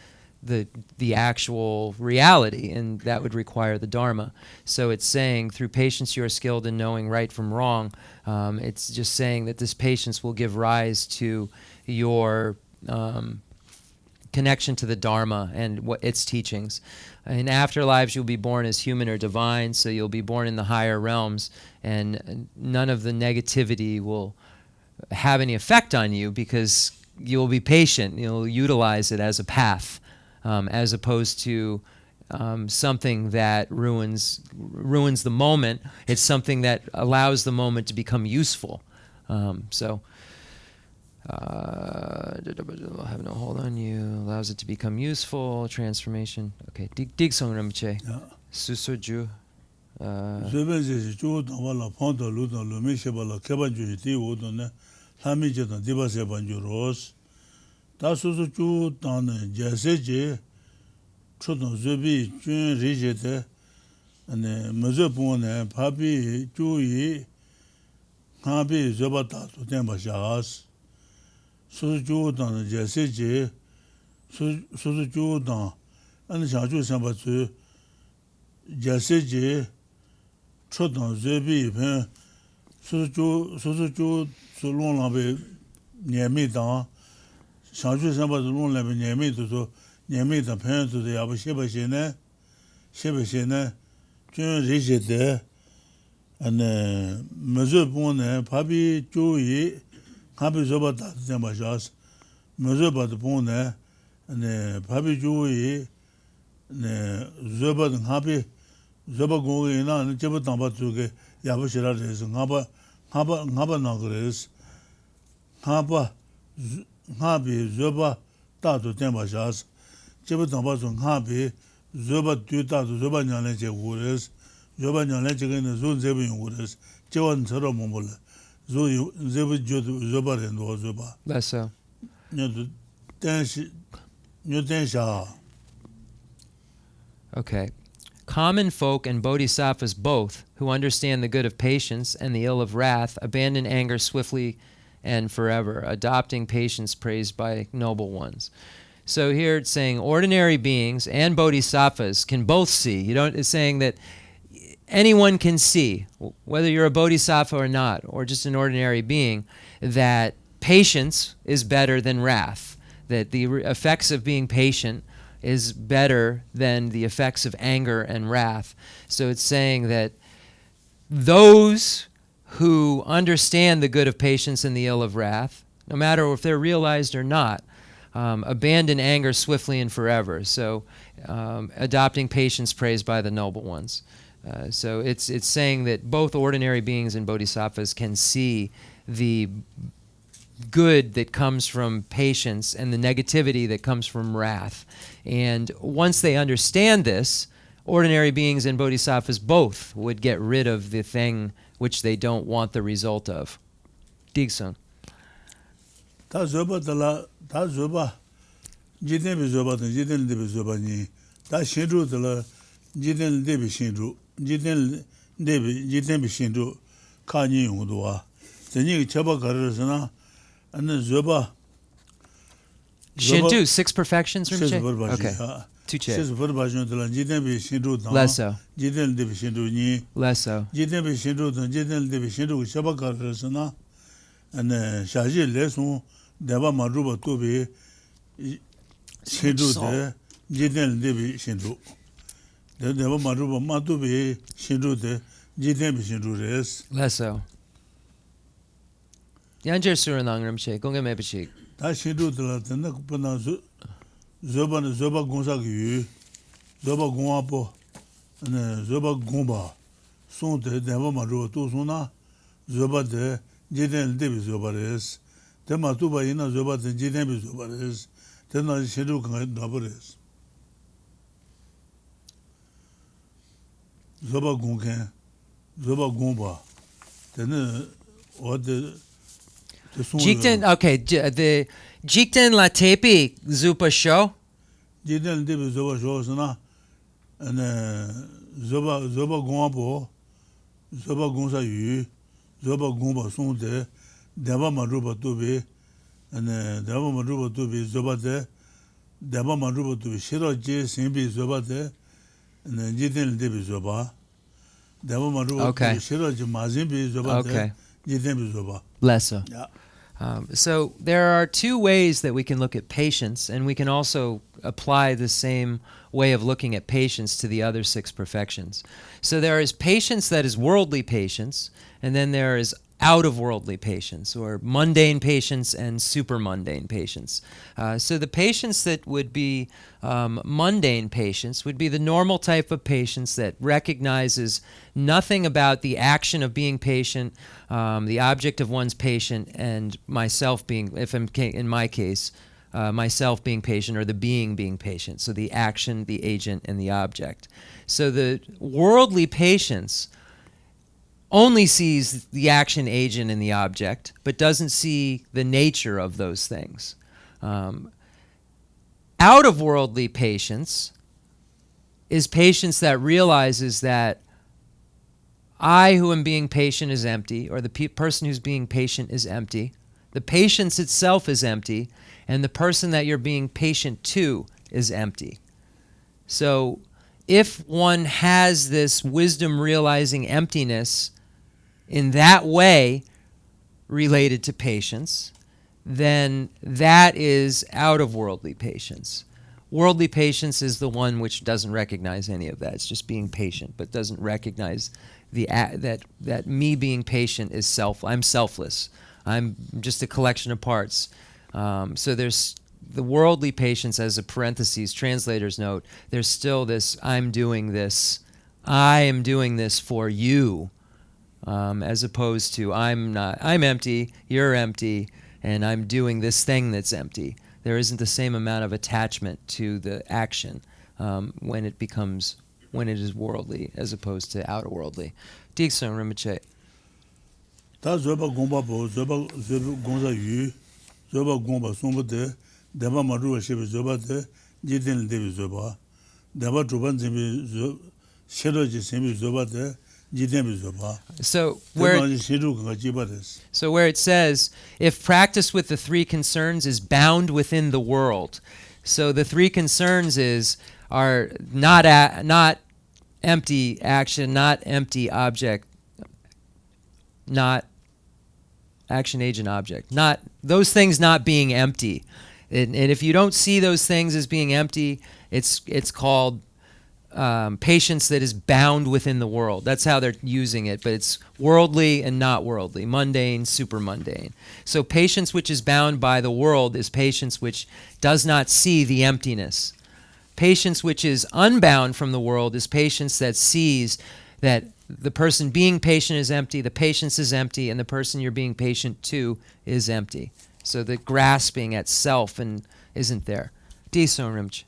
the actual reality, and that would require the Dharma. So it's saying, through patience you are skilled in knowing right from wrong. It's just saying that this patience will give rise to your connection to the Dharma and its teachings. In afterlives you'll be born as human or divine, so you'll be born in the higher realms, and none of the negativity will have any effect on you because you'll be patient. You'll utilize it as a path. As opposed to something that ruins the moment. It's something that allows the moment to become useful. Have no hold on you, allows it to become useful, transformation. Okay, Digsong Rinpoche. Susoju. Zöbenzi ju dawala phondo lu do lu mi shebala keban ju ti wo do ne lami je da diba se ban ju ros da su su ju dan ne jese je chodon zöbi jun ri je de ne mezo bon ne pabi ju yi habi zoba ta to den ba jas su ju dan ne jese je su ju dan an sha ju san ba zu jese je chodon zebi pen su long la be niemi da shangju san ba long la be niemi to niemi da pen to ya ba sheba shene jun ri je de an mezo bon ne pabi ju yi ha bi zo ba da de ma jas mezo ba de bon ne an pabi ju yi ne zo ba de ha bi zoba goge na jeba tamba tuge yabu shira res ngaba na gres ngabi zoba ta to temba jas jeba tamba zo ngabi zoba tu ta to zoba nyane je gures zoba nyane je ne zo zebu gures jewan choro momol zo zebu jo zoba ren do zoba Lesso. nyo ten sha. Okay. Common folk and bodhisattvas both, who understand the good of patience and the ill of wrath, abandon anger swiftly and forever, adopting patience praised by noble ones. So here it's saying ordinary beings and bodhisattvas can both see. It's saying that anyone can see, whether you're a bodhisattva or not, or just an ordinary being, that patience is better than wrath, that the effects of being patient is better than the effects of anger and wrath. So it's saying that those who understand the good of patience and the ill of wrath, no matter if they're realized or not, abandon anger swiftly and forever. So adopting patience praised by the noble ones. So it's saying that both ordinary beings and bodhisattvas can see the good that comes from patience and the negativity that comes from wrath. And once they understand this, ordinary beings and bodhisattvas both would get rid of the thing which they don't want the result of. Digson. Ta zoba jiden bi zoba de jiden de bi zoba ni ta shinru de la jiden de bi shinru jiden bi shinru ka ni yong do wa zeni chaba garasana an zoba Shindu, 6 perfections, Rinpoche? Okay. Tuche. Six verbatim de la jiden bi shinru da Lesso. jiden de bi shinru ni Lesso. jiden bi shinru da jiden de bi shinru chaba garasana an shaji leson deba maruba to be shinru de jiden de bi shinru de deba maruba ma to be shinru de jiden bi shinru res Lesso. Yanjer Suranang Rinpoche, Gonga Mepachik. ta shinru de la de na kupana zoba gonsa yu zoba gonwa po ne zoba gomba son de deba maruba to sona zoba de jiden de bi zoba res te ma tu ba ina zoba de jiden bi zoba res te na shinru kan da res zoba gonken zoba gomba te ne o de Jikten, okay, the Jikten La Tepi Zupa show. jiden de bi zoba sho sana ne zoba gomba po zoba gonsa yu zoba gomba son de deba maruba to be and deba maruba to be zoba de deba maruba to be shiro je simbi zoba de and jiden de bi zoba deba maruba to be shiro je mazin bi zoba de jiden bi zoba Lesso. yeah. So there are 2 ways that we can look at patience, and we can also apply the same way of looking at patience to the other 6 perfections. So there is patience that is worldly patience, and then there is out of worldly patience, or mundane patience and super mundane patience. So the patience that would be mundane patience would be the normal type of patience that recognizes nothing about the action of being patient, the object of one's patient, and myself being, if I'm in my case, myself being patient, or the being patient. So the action, the agent, and the object. So the worldly patience only sees the action, agent, and the object, but doesn't see the nature of those things. Out of worldly patience is patience that realizes that I who am being patient is empty, or the person who's being patient is empty. The patience itself is empty, and the person that you're being patient to is empty. So if one has this wisdom realizing emptiness in that way related to patience, then that is out of worldly patience. Worldly patience is the one which doesn't recognize any of that. It's just being patient, but doesn't recognize that me being patient is I'm selfless. I'm just a collection of parts. So there's the worldly patience as a parentheses, translator's note. There's still this, I'm doing this. I am doing this for you. As opposed to I'm empty, you're empty, and I'm doing this thing that's empty. There isn't the same amount of attachment to the action when it is worldly as opposed to outer worldly. Geshe Rinpoche. 다 저바 공바보 저바 공사 유 저바 공바 송부데 대바 마루와 셰베 저바데 지든 데비 저바 대바 주반 제비 저 셰로지 제비 저바데 So where it says, if practice with the three concerns is bound within the world, so the three concerns are not empty action, not empty object, not action, agent, object, not those things not being empty, and if you don't see those things as being empty, it's called patience that is bound within the world. That's how they're using it, but it's worldly and not worldly, mundane, super mundane. So patience which is bound by the world is patience which does not see the emptiness. Patience which is unbound from the world is patience that sees that the person being patient is empty, the patience is empty, and the person you're being patient to is empty. So the grasping at self isn't there. Geshe Rinpoche.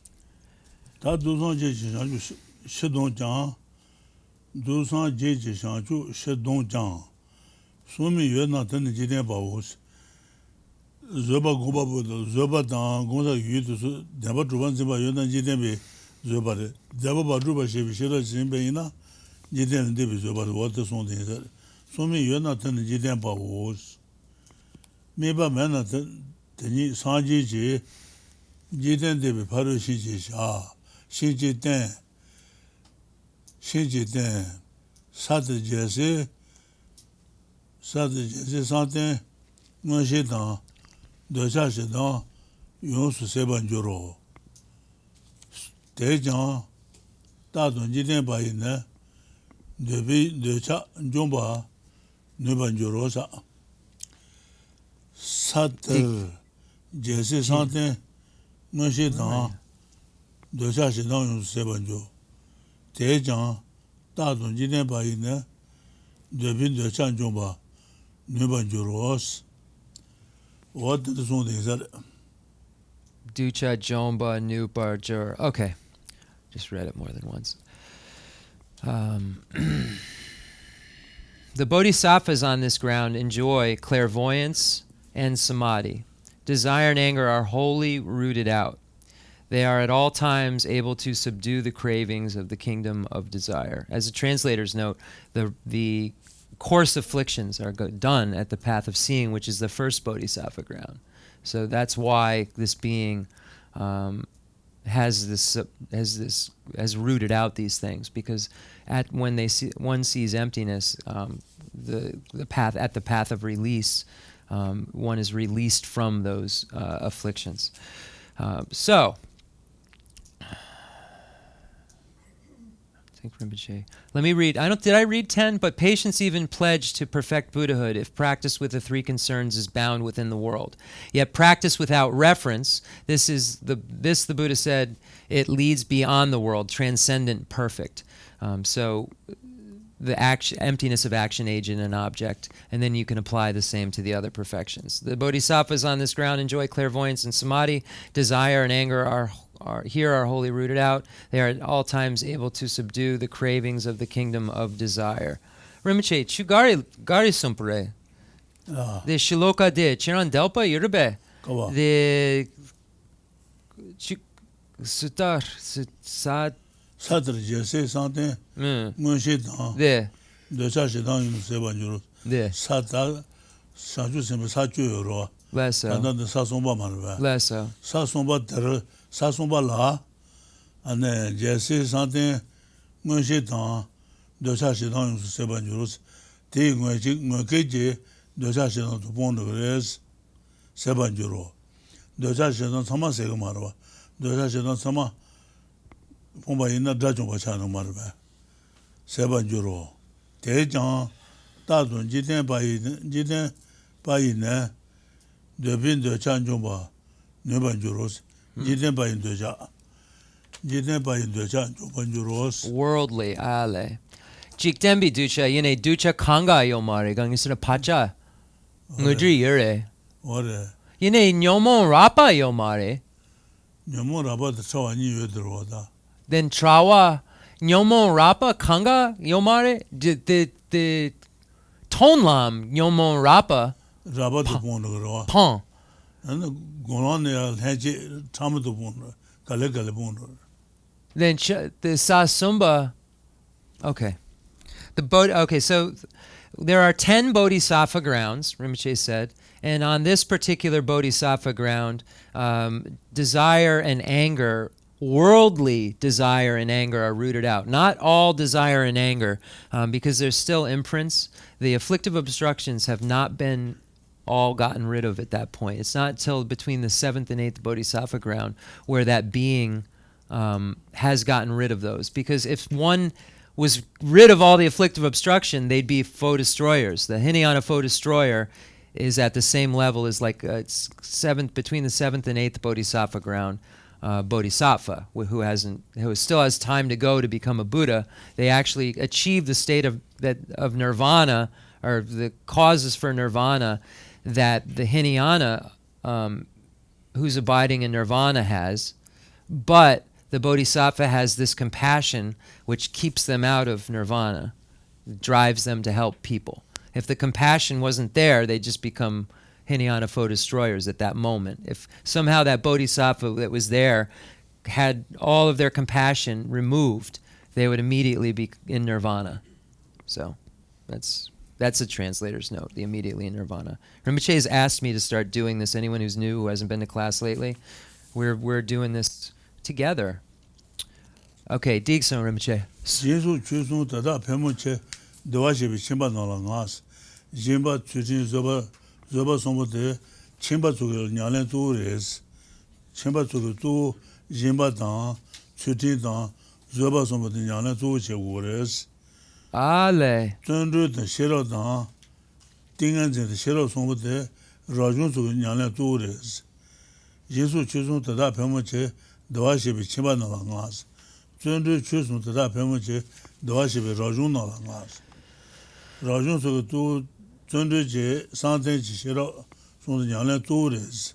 다 두선 제지 상주 시동장 두선 제지 상주 시동장 소미 연나 되는 지대 바오스 저바 고바보도 저바당 공사 유도서 대바 주반 제바 연나 지대비 저바데 대바 주바 셰비 셰라 진베이나 지대는 데비 저바데 와트 손데서 소미 연나 되는 지대 바오스 메바 맨나 되니 상지지 지대는 데비 바로 시지샤 신지된 사드제세 상태 뭐시다 도자시다 용수 세번주로 대장 다돈지된 바이네 데비 데차 좀바 네번주로사 사드 제세 상태 뭐시다 도자시 나온 세번조 대장 다돈지네 바이네 데빈데 찬종바 네번조로스 어디서 손대서 Ducha Jomba Nupa Jur. Okay. Just read it more than once. The bodhisattvas on this ground enjoy clairvoyance and samadhi. Desire and anger are wholly rooted out. They are at all times able to subdue the cravings of the kingdom of desire. As a translator's note, the coarse afflictions are done at the path of seeing, which is the first bodhisattva ground. So that's why this being has rooted out these things, because when one sees emptiness, the path of release, one is released from those afflictions. So think Rinpoche. Let me read. Did I read 10? But patience even pledged to perfect Buddhahood if practice with the three concerns is bound within the world. Yet practice without reference, the Buddha said, it leads beyond the world, transcendent, perfect. So the emptiness of action, agent, and object, and then you can apply the same to the other perfections. The bodhisattvas on this ground enjoy clairvoyance and samadhi. Desire and anger are wholly rooted out. They are at all times able to subdue the cravings of the kingdom of desire. Rinpoche, chu gari sumpare. The shiloka de chiran delpa yurbe. The sutar sad. Sadr Geshe Sante Munshi Dang Docha Shidang Yun Seba Juru Sata Saju Simba Saju Yoro Lesso the Sasomba Marva Lesso Sasomba Ter Sasomba La and then Geshe Sante Munshi Dang Docha Shidang Yun Seba Juru Ti Ngweji Docha Shidang to Pond Res Seba Juru Docha Shidang Sama Sega Marva Docha Shidang Sama Pomba ina dajong bachano marba seba juro te jang da dun jiten bayi ne debin de chanjong ba ne ban juros jiten bayi de juros worldly ale jikdembi ducha yene ducha kanga yomare gangisura pacha ngudri yure ore yene nyomo rapa yomare nyomo rapa de chawani yedroda then trawa nyomo rapa kanga yomare the tonlam nyomo rapa to pon pon and gonan ya heje tam to pon kale pon then the sasumba okay so there are 10 bodhisattva grounds, Rinpoche said, and on this particular bodhisattva ground, desire and anger, worldly desire and anger are rooted out. Not all desire and anger, because there's still imprints. The afflictive obstructions have not been all gotten rid of at that point. It's not till between the 7th and 8th bodhisattva ground where that being has gotten rid of those. Because if one was rid of all the afflictive obstruction, they'd be foe destroyers. The Hinayana foe destroyer is at the same level as like between the 7th and 8th bodhisattva ground. Bodhisattva, who still has time to go to become a Buddha. They actually achieve the state of nirvana, or the causes for nirvana that the Hinayana who's abiding in nirvana has, but the bodhisattva has this compassion which keeps them out of nirvana, drives them to help people. If the compassion wasn't there, they just become Hinayana foe destroyers at that moment. If somehow that bodhisattva that was there had all of their compassion removed, they would immediately be in nirvana. So that's a translator's note, the immediately in nirvana. Rinpoche has asked me to start doing this. Anyone who's new, who hasn't been to class lately, we're doing this together. Okay, Digson Rinpoche. Jesu chusu tada pemuche dewashi bi chimba nola ngas. Jimba chuchin zoba sombo de chimba zugel nyalen tu res. Chimba zugel tu jimba dan, chutin dan, zoba sombo de nyalen tu che ures. Ale. Zendru de shiro dan, dingen de shiro sombo de rajun zugel nyalen tu res. Jesu chusu tada pemuche dewashi bi chimba nola ngas. Zendru chusu tada pemuche dewashi bi rajun nola ngas. Rajun zugel tu Zendru je santen chi shiro sonde nyalen tu res.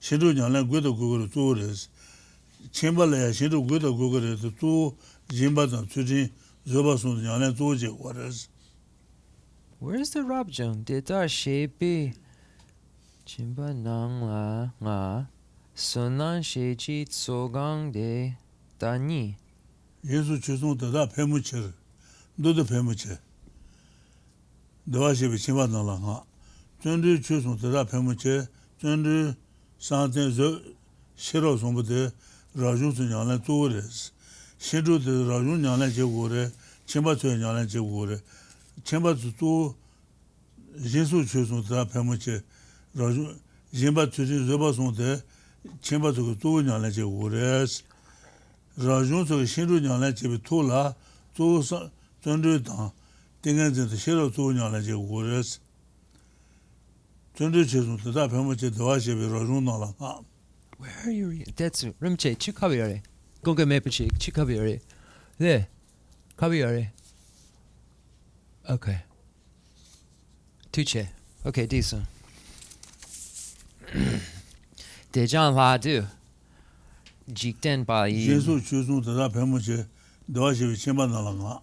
Shiro nyalen guido guguru tu res. Chimba le shiro guido guguru tu jimba dan chuchin zoba sonde nyalen tu je wares. Where's the Rabjong? Dita shepi chimba nang la nga sunan shechi tsogang de dani. Yesu chusun tada pemucher. Dodo pemucher. Dewashi bi chimba nala nga. Zendru chusun tada pemucher. Zendru santen shiro sombo de rajun su nyalen tu res. Shiro de rajun nyalen je gore. Chimba tsuye nyalen je gore. Chimba tu Jesu chusun tada pemucher. Rajun jimba tsuye zoba sonde chimba tu nyalen je gore. Rajun su shiro nyalen je bi tu la 또 전주당 땡간제 싫어 조냐라지 고레스 전주 최소 다 병원제 도와시비로 run나라 Where are you reading? That's Rimche, Chukabiyare. Goga Mepachi, Chukabiyare. There. Kabiyare. Okay. Tuche. Okay, decent. Dejan La Du. Jikden Ba Yi. 예수 최소 다 병원제 도와시비 쳔바나라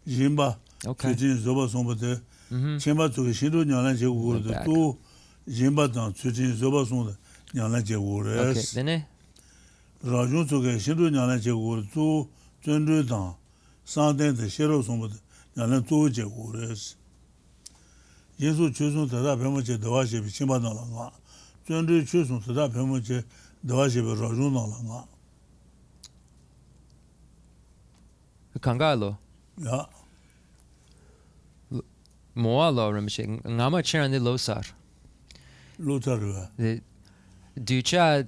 진바 Okay. 최진 조바 송부터 Mm-hmm. 쳔바 쪽에 신도 냐란제 고르도 또 진바당 최진 조바 송 냐란제 Okay, 고레스 then 라준 쪽에 신도 냐란제 고르도 전주당 상대의 싫어 송부터 냐란 조제 고레스 예수 최소 다 병원제 도와시비 쳔바나라 전주 최소 다 병원제 도와시비 라준나라 Kangalo. 야 Moalo Rimche. Ngama Cheran de Losar. 로타르와 The Ducha.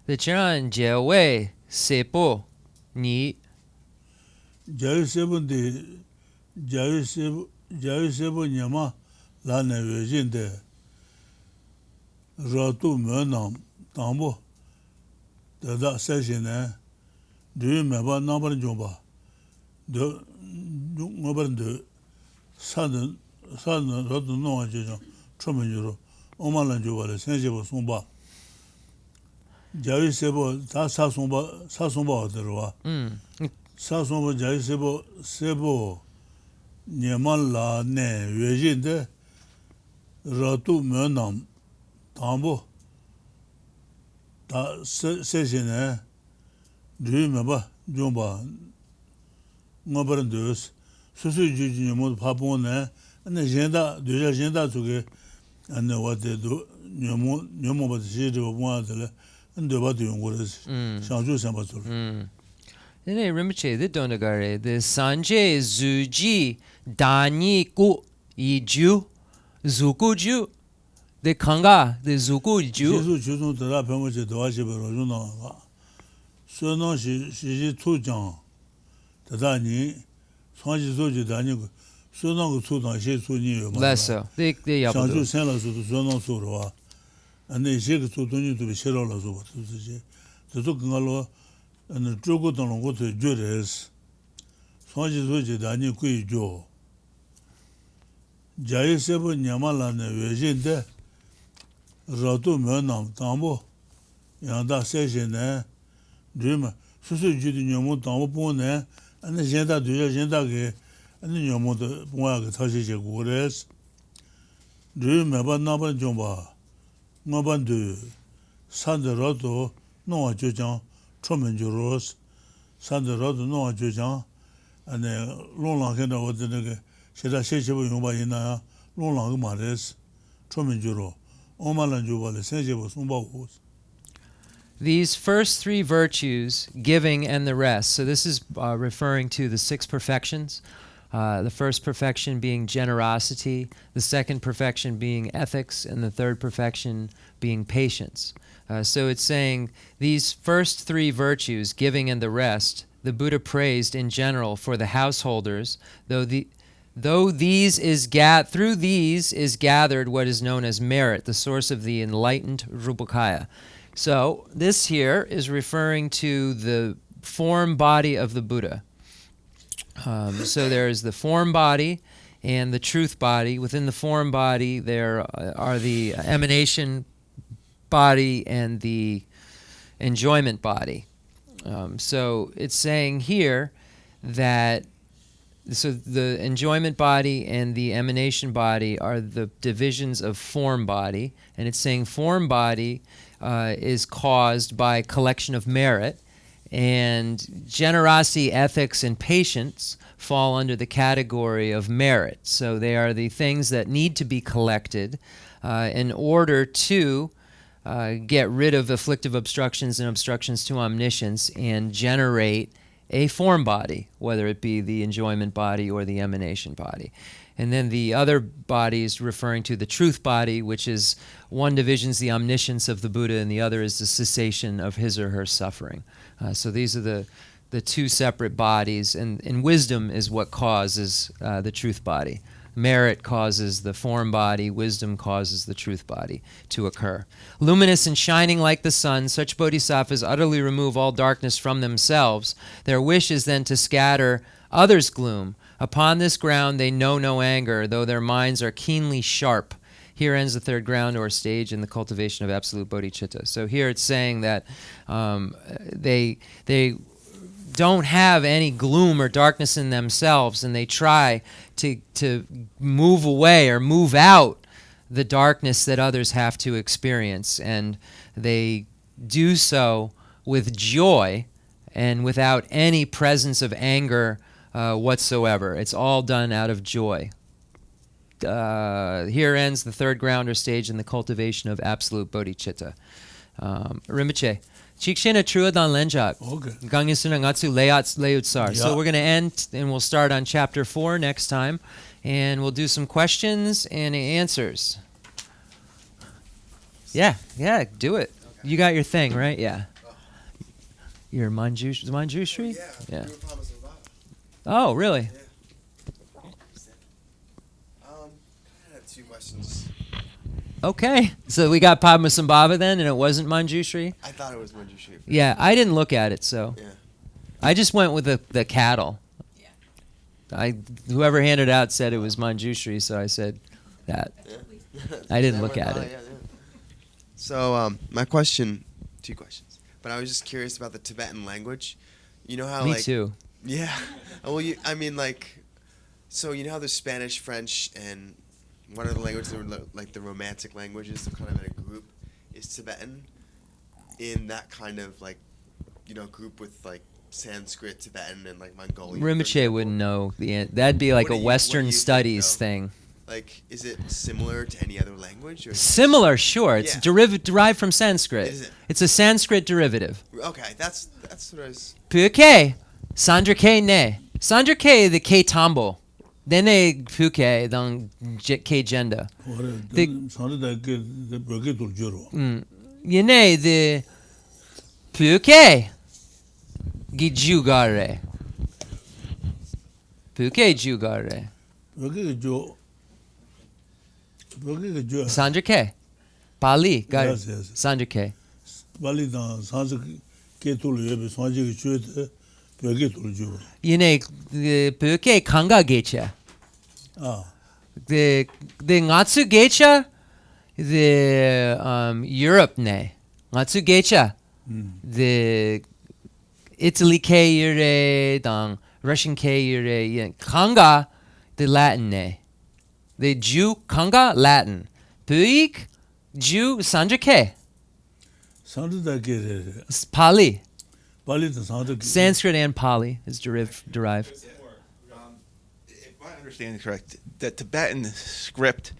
The Cheran Jewe Sepo. Ni. 자유세븐데 자유세븐 냐마 라네 외진데 라투 면남 담보 다다 세신에 드메바 나버는 좀봐 더 뭐버는데 사는 라도 노아지죠 처음으로 오만란 줘봐라 생제보 송바 자유세보 다 사송바 들어와 사송보 자유세보 녀만라 네 외진데 라투 면남 담보 다 세신에 드메바 좀봐 뭐버는데 수수주지 뭐 바보네 근데 젠다 되자 젠다 속에 안에 와대도 녀모 받으시죠 뭐하들 근데 봐도 용거를 상주 삼바솔 Then Rimche, the Donagare, the Sanje Zuji Dani Ku Iju Zukuju, the Kanga, the Zukuju. 예수 주송 대다 병원에 도와시버로 주나가 소노시 시지 투장 대단히 성지소지 다니고 소노고 투장 시수니요 Lesser. They 상주 Yabu. 생라서도 소노소로와 안에 시그 투돈이도 싫어라서 버트지 저도 그걸로 안 쪼고 도는 것도 줘레스 성지소지 다니 꾸이죠 자이세버 냐말라네 외진데 라도 면남 담보 양다 세신에 드마 수수주디 녀모 담보 보네 안에 젠다 되자 젠다게 안에 녀모도 뭐가 다시제 고레스 드마 반나반 좀봐 뭐반드 산더라도 노아 조장 초면주로스 산더라도 노아 조장 안에 롱랑해다 어디게 제가 세세보 용바이나 롱랑 말레스 초면주로 These first three virtues, giving and the rest. So this is referring to the six perfections. The first perfection being generosity, the second perfection being ethics, and the third perfection being patience. So it's saying these first three virtues, giving and the rest, the Buddha praised in general for the householders, through these is gathered what is known as merit, the source of the enlightened Rupakaya. So this here is referring to the form body of the Buddha. So there is the form body and the truth body. Within the form body, there are the emanation body and the enjoyment body. So it's saying here that so the enjoyment body and the emanation body are the divisions of form body, and it's saying form body is caused by collection of merit, and generosity, ethics, and patience fall under the category of merit. So they are the things that need to be collected in order to get rid of afflictive obstructions and obstructions to omniscience and generate a form body, whether it be the enjoyment body or the emanation body. And then the other body is referring to the truth body, which is one division is the omniscience of the Buddha and the other is the cessation of his or her suffering. So these are the two separate bodies, and wisdom is what causes the truth body. Merit causes the form body, wisdom causes the truth body to occur. Luminous and shining like the sun, such bodhisattvas utterly remove all darkness from themselves. Their wish is then to scatter others' gloom. Upon this ground they know no anger, though their minds are keenly sharp. Here ends the third ground or stage in the cultivation of absolute bodhicitta. So here it's saying that they don't have any gloom or darkness in themselves, and they try to move away or move out the darkness that others have to experience, and they do so with joy and without any presence of anger whatsoever. It's all done out of joy. Here ends the third ground or stage in the cultivation of absolute bodhicitta. Rinpoche. Chikshena trua dan lenjak. Okay. Gangyasuna ngatsu leats leutsar. So Yeah. we're going to end, and we'll start on chapter 4 next time, and we'll do some questions and answers. Yeah, do it. You got your thing, right? Yeah. Your Manjushri? Yeah. Oh, really? I had 2 questions. Okay. So we got Padmasambhava then, and it wasn't Manjushri? I thought it was Manjushri. Yeah, I didn't look at it, so. Yeah. I just went with the cattle. Yeah. Whoever handed out said it was Manjushri, so I said that. Yeah. I didn't look at it. Yeah. So my question, 2 questions, but I was just curious about the Tibetan language. You know how Me too. Yeah. Well, so you know how there's Spanish, French, and one of the languages that were like the romantic languages, they're kind of in a group, is Tibetan in that kind of group with like Sanskrit, Tibetan, and like Mongolian. Rinpoche wouldn't know that'd be like What a do you Western think, studies though? thing. Like, is it similar to any other language? Or Similar, sure. It's Yeah. derived from Sanskrit. Is it? It's a Sanskrit derivative. Okay, that's what I was. Puke, Sandra K ne. Sandra K the K tambo. Dene puke dan K genda. Yene the puke gijugare. Puke jugare. Sandra K. Pali. Got it. Yes. Sandra K. Bali dan sansa ketul yebe sanji ki chöte böge turju. Yine the puke kanga gecha. Ah. The ngatsu gecha the Europe ne. Ngatsu gecha the Italy ke yure dan Russian ke yure kanga the Latin ne. The Jew kanga Latin. Puik Jew Sandra ke. Sansa da ke Pali. Bali dan sansa Sanskrit and Pali is derived. If my understanding is correct, the Tibetan script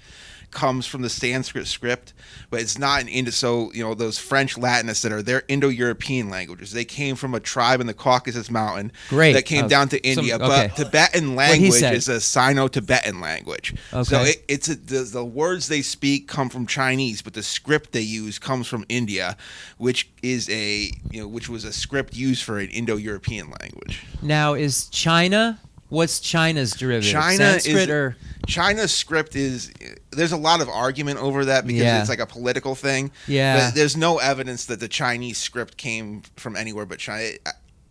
comes from the Sanskrit script, but it's not in Indo. So those French Latinists that are their Indo-European languages, they came from a tribe in the Caucasus Mountain that came down to India. Okay. But Tibetan language is a Sino-Tibetan language. Okay. So the words they speak come from Chinese, but the script they use comes from India, which is which was a script used for an Indo-European language. Now is China? What's China's derivative? Sanskrit China's script is. There's a lot of argument over that because it's like a political thing. Yeah. But there's no evidence that the Chinese script came from anywhere but China.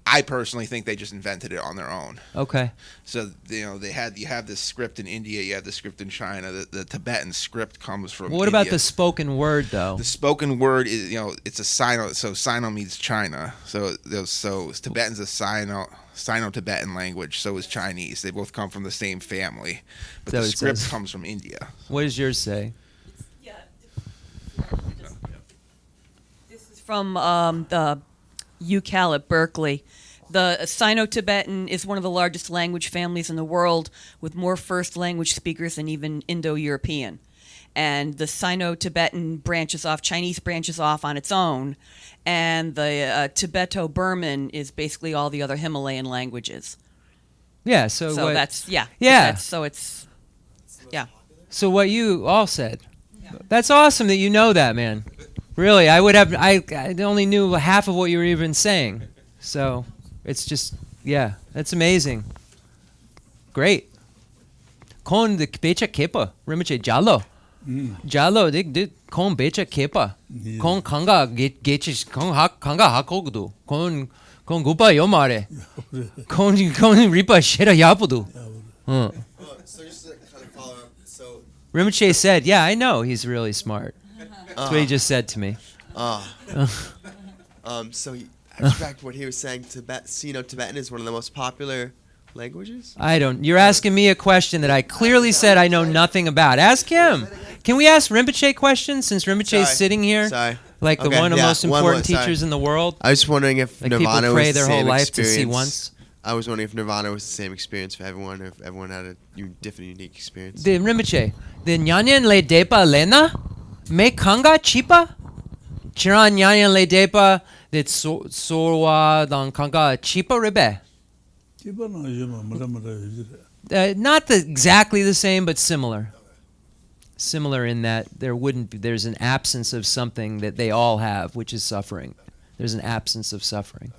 I personally think they just invented it on their own. Okay. So you have this script in India, you have the script in China. The Tibetan script comes from. What India. about the spoken word though? The spoken word is it's a Sino. So Sino means China. So Tibetan's a Sino-Tibetan language. So is Chinese. They both come from the same family, but So the it script says. comes from India. What does yours say? Yeah. This is from the UCal at Berkeley. The Sino-Tibetan is one of the largest language families in the world, with more first language speakers than even Indo-European. And the Sino-Tibetan Chinese branches off on its own, and the Tibeto-Burman is basically all the other Himalayan languages. Yeah. So what, that's, yeah. Yeah. So it's, yeah. So what you all said. That's awesome that you know that, man. Really, I only knew half of what you were even saying. So It's just, yeah, that's amazing. Great. Kon the becha kepa, Rinpoche jalo. Jalo dik kon becha kepa. Kon kanga gechi kon kanga hakogudu. Kon gupa yomare. Kon ripa shera yapudu. Well, so just to kind of follow up, so Rinpoche said, yeah, I know he's really smart. That's what he just said to me. So he, abstract what he was saying. Tibetan is one of the most popular languages. You're asking me a question that I clearly said I know nothing about. Ask him. Can we ask Rinpoche questions since Rinpoche is sitting here? Sorry. Like the Okay, one of the yeah, most one important more, teachers in the world. I was wondering if Like Nirvana people pray was the their whole same life to see experience. once. I was wondering if Nirvana was the same experience for everyone, or if everyone had a different, unique experience. The Rinpoche, the Nyanyan le depa lena, me kanga chipa, chiran Nyanyan le depa, that sorwa dan kanga chipa ribe. Not exactly the same, but similar. Similar in that there's an absence of something that they all have, which is suffering. There's an absence of suffering.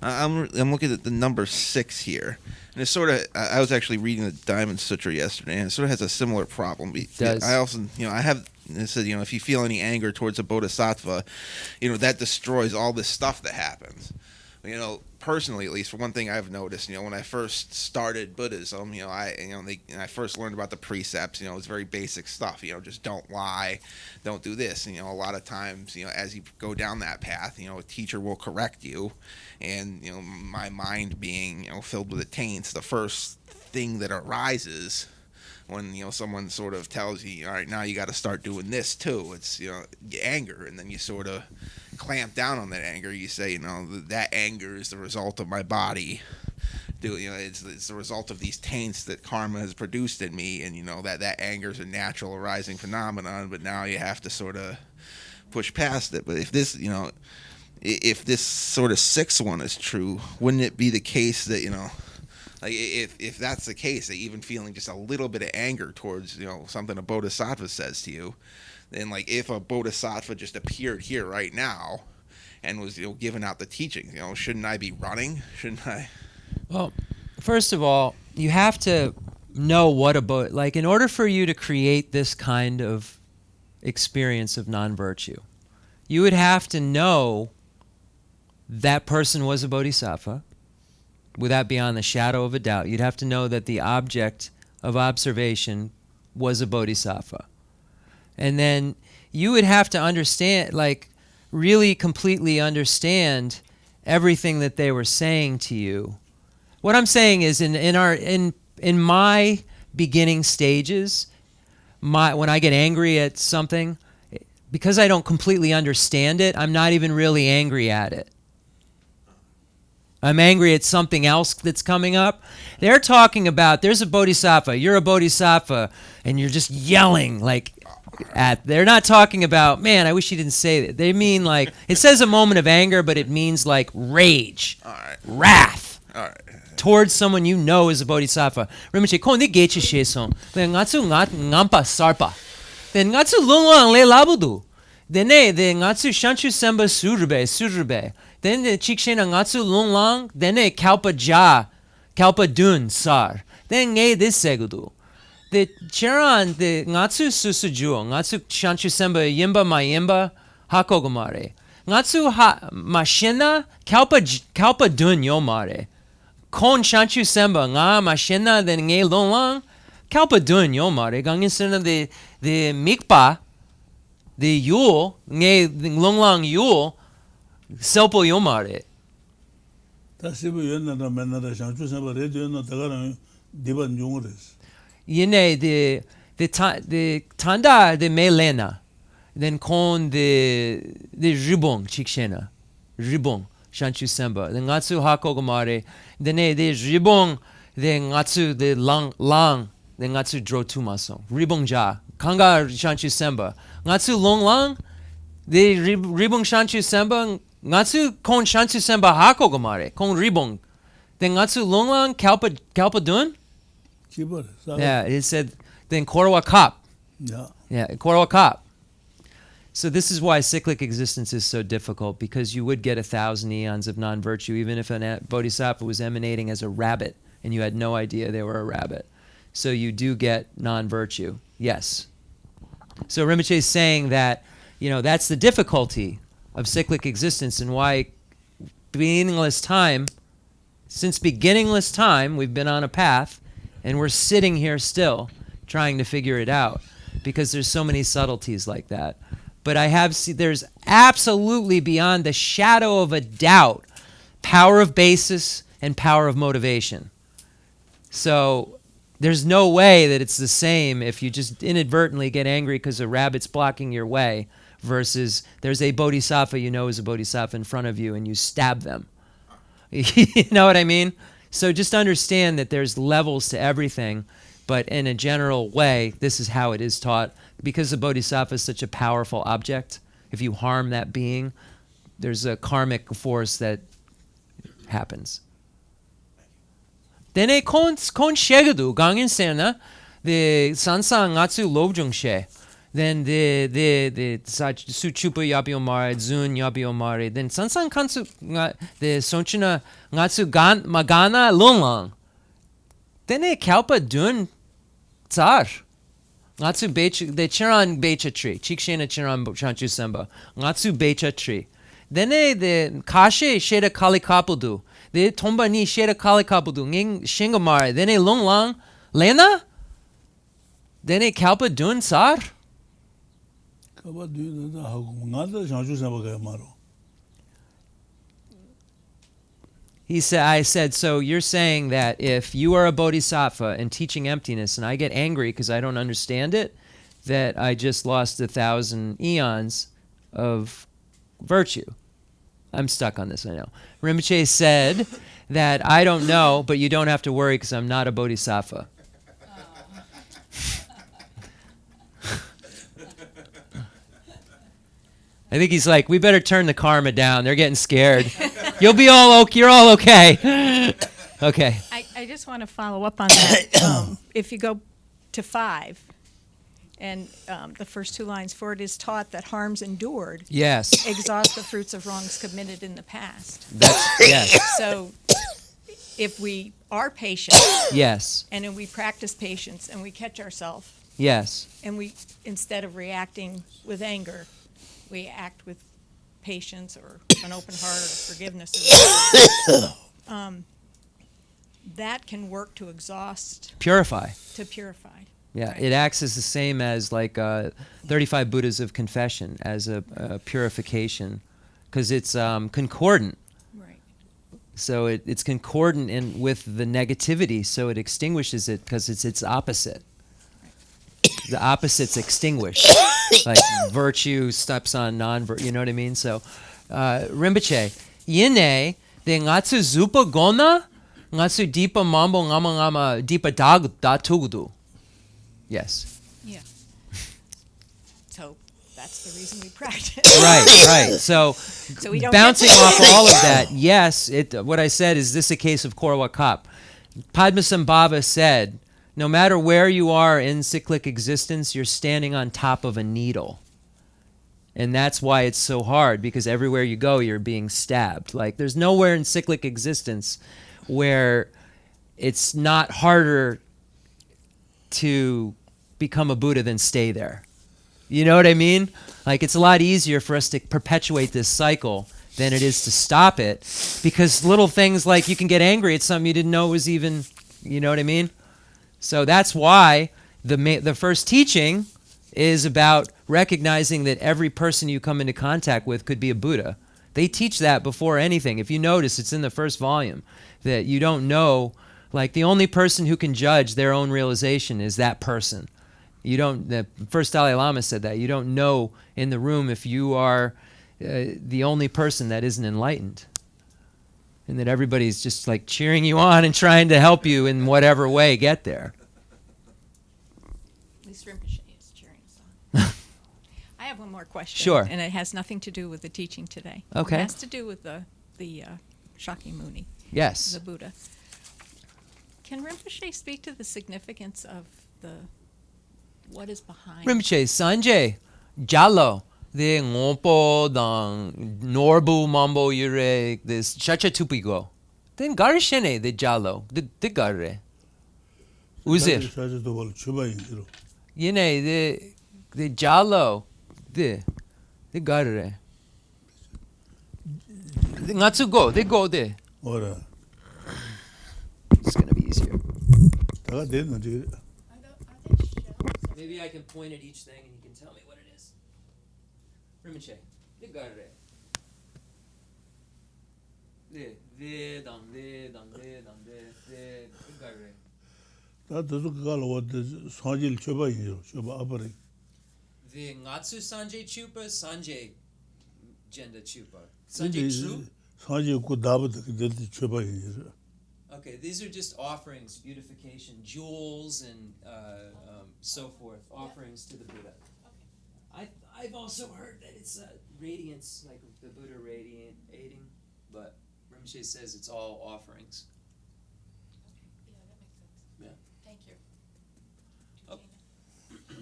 I'm looking at the number 6 here, and it's sort of. I was actually reading the Diamond Sutra yesterday, and it sort of has a similar problem. It does. I also, I have. It said, if you feel any anger towards a bodhisattva, that destroys all this stuff that happens. Personally, at least, for one thing I've noticed, when I first started Buddhism, I first learned about the precepts. It's very basic stuff. Just don't lie, don't do this. A lot of times, as you go down that path, a teacher will correct you, and my mind being filled with taints, the first thing that arises when someone sort of tells you, all right, now you got to start doing this too. It's anger, and then you sort of clamp down on that anger. You say, that anger is the result of my body. It's the result of these taints that karma has produced in me, and that anger is a natural arising phenomenon. But now you have to sort of push past it. But if this, if this sort of 6th one is true, wouldn't it be the case that like if that's the case, that even feeling just a little bit of anger towards something a bodhisattva says to you, then like if a bodhisattva just appeared here right now and was giving out the teaching, shouldn't I be running? Shouldn't I? Well, first of all, you have to know what like in order for you to create this kind of experience of non-virtue, you would have to know that person was a bodhisattva. Without beyond the shadow of a doubt, you'd have to know that the object of observation was a bodhisattva. And then you would have to understand, like really completely understand everything that they were saying to you. What I'm saying is in my beginning stages, when I get angry at something, because I don't completely understand it, I'm not even really angry at it. I'm angry at something else that's coming up. They're talking about, there's a bodhisattva, you're a bodhisattva, and you're just yelling they're not talking about, man, I wish you didn't say that. They mean like, it says a moment of anger, but it means like rage, wrath, towards someone you know is a bodhisattva. Rinpoche, ko ni geche shesong, then ngatsu ngampa sarpa, then ngatsu lungwang le labudu, then ngatsu shanchu semba surube. Then the chikshena ngatsu lunglang, then kalpa dun sar. Then ngay this segudu. The charan the ngatsu susujuo, ngatsu shanchu semba yimba ma yimba hakogomare. Ngatsu mashena kalpa dun yomare. Kon shanchu semba nga mashena then ngay lunglang kalpa dun yomare. Ganginsena the mikpa, the yul, ngay lunglang yul. Selpo yomare. Yene the tanda the melena, then kon the ribong chikshena, ribong shanchu semba, the ngatsu hakogomare, then the ribong the ngatsu the lang the ngatsu drotumaso, ribong ja kanga shanchu semba, ngatsu long lang, the ribong shanchu semba. Ngatsu kon shanchu semba hakogomare, kon ribong. Then ngatsu longlang kalpa dun? Yeah, it said then korwa kap. Yeah. Yeah, Korwa Kop. So this is why cyclic existence is so difficult, because you would get 1,000 eons of non-virtue, even if a bodhisattva was emanating as a rabbit and you had no idea they were a rabbit. So you do get non-virtue, yes. So Rinpoche is saying that, that's the difficulty of cyclic existence, and why since beginningless time, we've been on a path, and we're sitting here still trying to figure it out, because there's so many subtleties like that. But there's absolutely, beyond the shadow of a doubt, power of basis and power of motivation. So there's no way that it's the same if you just inadvertently get angry because a rabbit's blocking your way, versus there's a bodhisattva is a bodhisattva in front of you and you stab them. You know what I mean? So just understand that there's levels to everything, but in a general way, this is how it is taught. Because the bodhisattva is such a powerful object, if you harm that being, there's a karmic force that happens. Dene kon shegedu gangin sena the sansang ngatsu lobjung she. Then the su chupa yabi omare zun yabi omare. Then sansang kansu the sonchina ngatsu gan magana lunglang. Dene kalpa dun tsar. Ngatsu becha the chiran becha tree. Chikshena chiran chanchu semba. Ngatsu becha tree. Dene the kashe sheda kali kapudu. The tomba ni sheda kali kapudu. Nging shingamare. Dene lunglang lena. Dene kalpa dun tsar. Kaba duyda da hagu ngada chanchu samba kaya maro. I said, so you're saying that if you are a bodhisattva and teaching emptiness, and I get angry because I don't understand it, that I just lost 1,000 eons of virtue. I'm stuck on this, I know. Rinpoche said that I don't know, but you don't have to worry because I'm not a bodhisattva. I think he's like, we better turn the karma down. They're getting scared. You're all okay. Okay. I just want to follow up on that. If you go to 5, and the first 2 lines, for it is taught that harms endured Yes. exhaust the fruits of wrongs committed in the past. Yes. So if we are patient, Yes. and then we practice patience, and we catch ourselves, Yes. and we, instead of reacting with anger, we act with patience or an open heart or forgiveness, or that can work to exhaust, Purify. to purify. Yeah, Right. it acts as the same as like 35 Buddhas of confession, as a purification, because it's concordant. Right. So it's concordant with the negativity, so it extinguishes it because it's its opposite. The opposites extinguish. Like virtue steps on non-virtue, you know what I mean? So, Rinpoche, yine de ngatsu zupa gona, ngatsu dipa mambo ngama dipa datugudu. Yes. Yeah. So that's the reason we practice. Right. So we don't bouncing get off all of that, yes, what I said is this a case of Korwa Kop. Padmasambhava said, no matter where you are in cyclic existence, you're standing on top of a needle. And that's why it's so hard, because everywhere you go, you're being stabbed. Like, there's nowhere in cyclic existence where it's not harder to become a Buddha than stay there. You know what I mean? Like, it's a lot easier for us to perpetuate this cycle than it is to stop it, because little things like you can get angry at something you didn't know was even, you know what I mean? So that's why the first teaching is about recognizing that every person you come into contact with could be a Buddha. They teach that before anything. If you notice, it's in the first volume, that you don't know, like the only person who can judge their own realization is that person. You don't, the first Dalai Lama said that. You don't know in the room if you are the only person that isn't enlightened. And that everybody's just like cheering you on and trying to help you in whatever way get there. At least Rinpoche is cheering us on. I have one more question. Sure. And it has nothing to do with the teaching today. Okay. It has to do with the Shakyamuni, Yes. the Buddha. Can Rinpoche speak to the significance of the What is behind? Rinpoche, Sanjay, Jalo, the Ngopo, Dang, Norbu, Mambo, Yure, this Chacha Tupigo. Then Garishene, the Jalo, the Gare. Uzir. 사실 또 뭘 주바인지로. Yene, the Jalo, the Gare. The Natsugo, they go there. 뭐라. It's going to be easier. 내가 됐는지. Maybe I can point at each thing and you can tell me what it is. Rinpoche, the Gare. The Gare. 나도 그걸 어디 사실 주바인지로. 주바 아버리. The Ngatsu Sanjay Chupa, Sanjay Genda Chupa. Sanjay Tru? 사실 그 다부터 그때 주바인지로. Okay, these are just offerings, beautification, jewels, and so forth, offerings to the Buddha. I've also heard that it's radiance, like the Buddha radiating, but Rinpoche says it's all offerings. Yeah, that makes sense. Yeah. Thank you. Oh.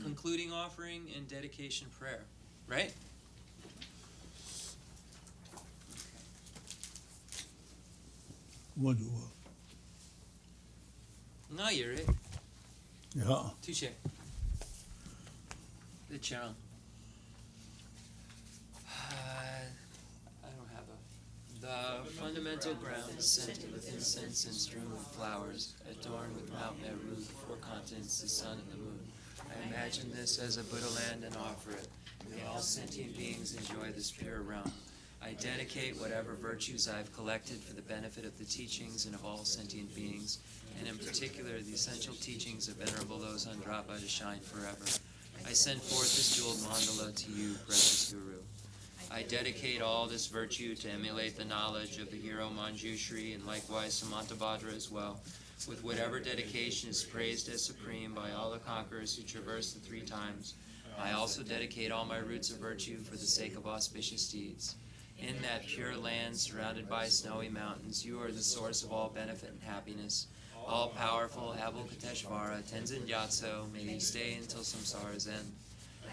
Concluding offering and dedication prayer, right? 뭐 주바. No, you're it. 야. Touche. The Charon. I don't have the fundamental ground is scented with incense and strewn with flowers, adorned with Mount Meru, the four continents, the sun and the moon. I imagine this as a Buddha land and offer it. May all sentient beings enjoy this pure realm. I dedicate whatever virtues I have collected for the benefit of the teachings and of all sentient beings, and in particular the essential teachings of Venerable Losang Drapa to shine forever. I send forth this jeweled mandala to you, precious Guru. I dedicate all this virtue to emulate the knowledge of the hero Manjushri and likewise Samantabhadra as well, with whatever dedication is praised as supreme by all the conquerors who traverse the three times. I also dedicate all my roots of virtue for the sake of auspicious deeds. In that pure land surrounded by snowy mountains, you are the source of all benefit and happiness. All-powerful Avalokiteshvara, Tenzin Gyatso, may you stay until samsara's end.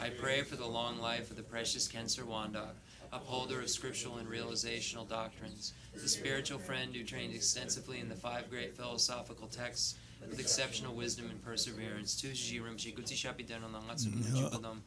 I pray for the long life of the precious Khensur Wandak, upholder of scriptural and realizational doctrines, the spiritual friend who trained extensively in the 5 great philosophical texts with exceptional wisdom and perseverance. Tuji Rinpoche, Guti Shapi Denon Nangatsu Chupadam,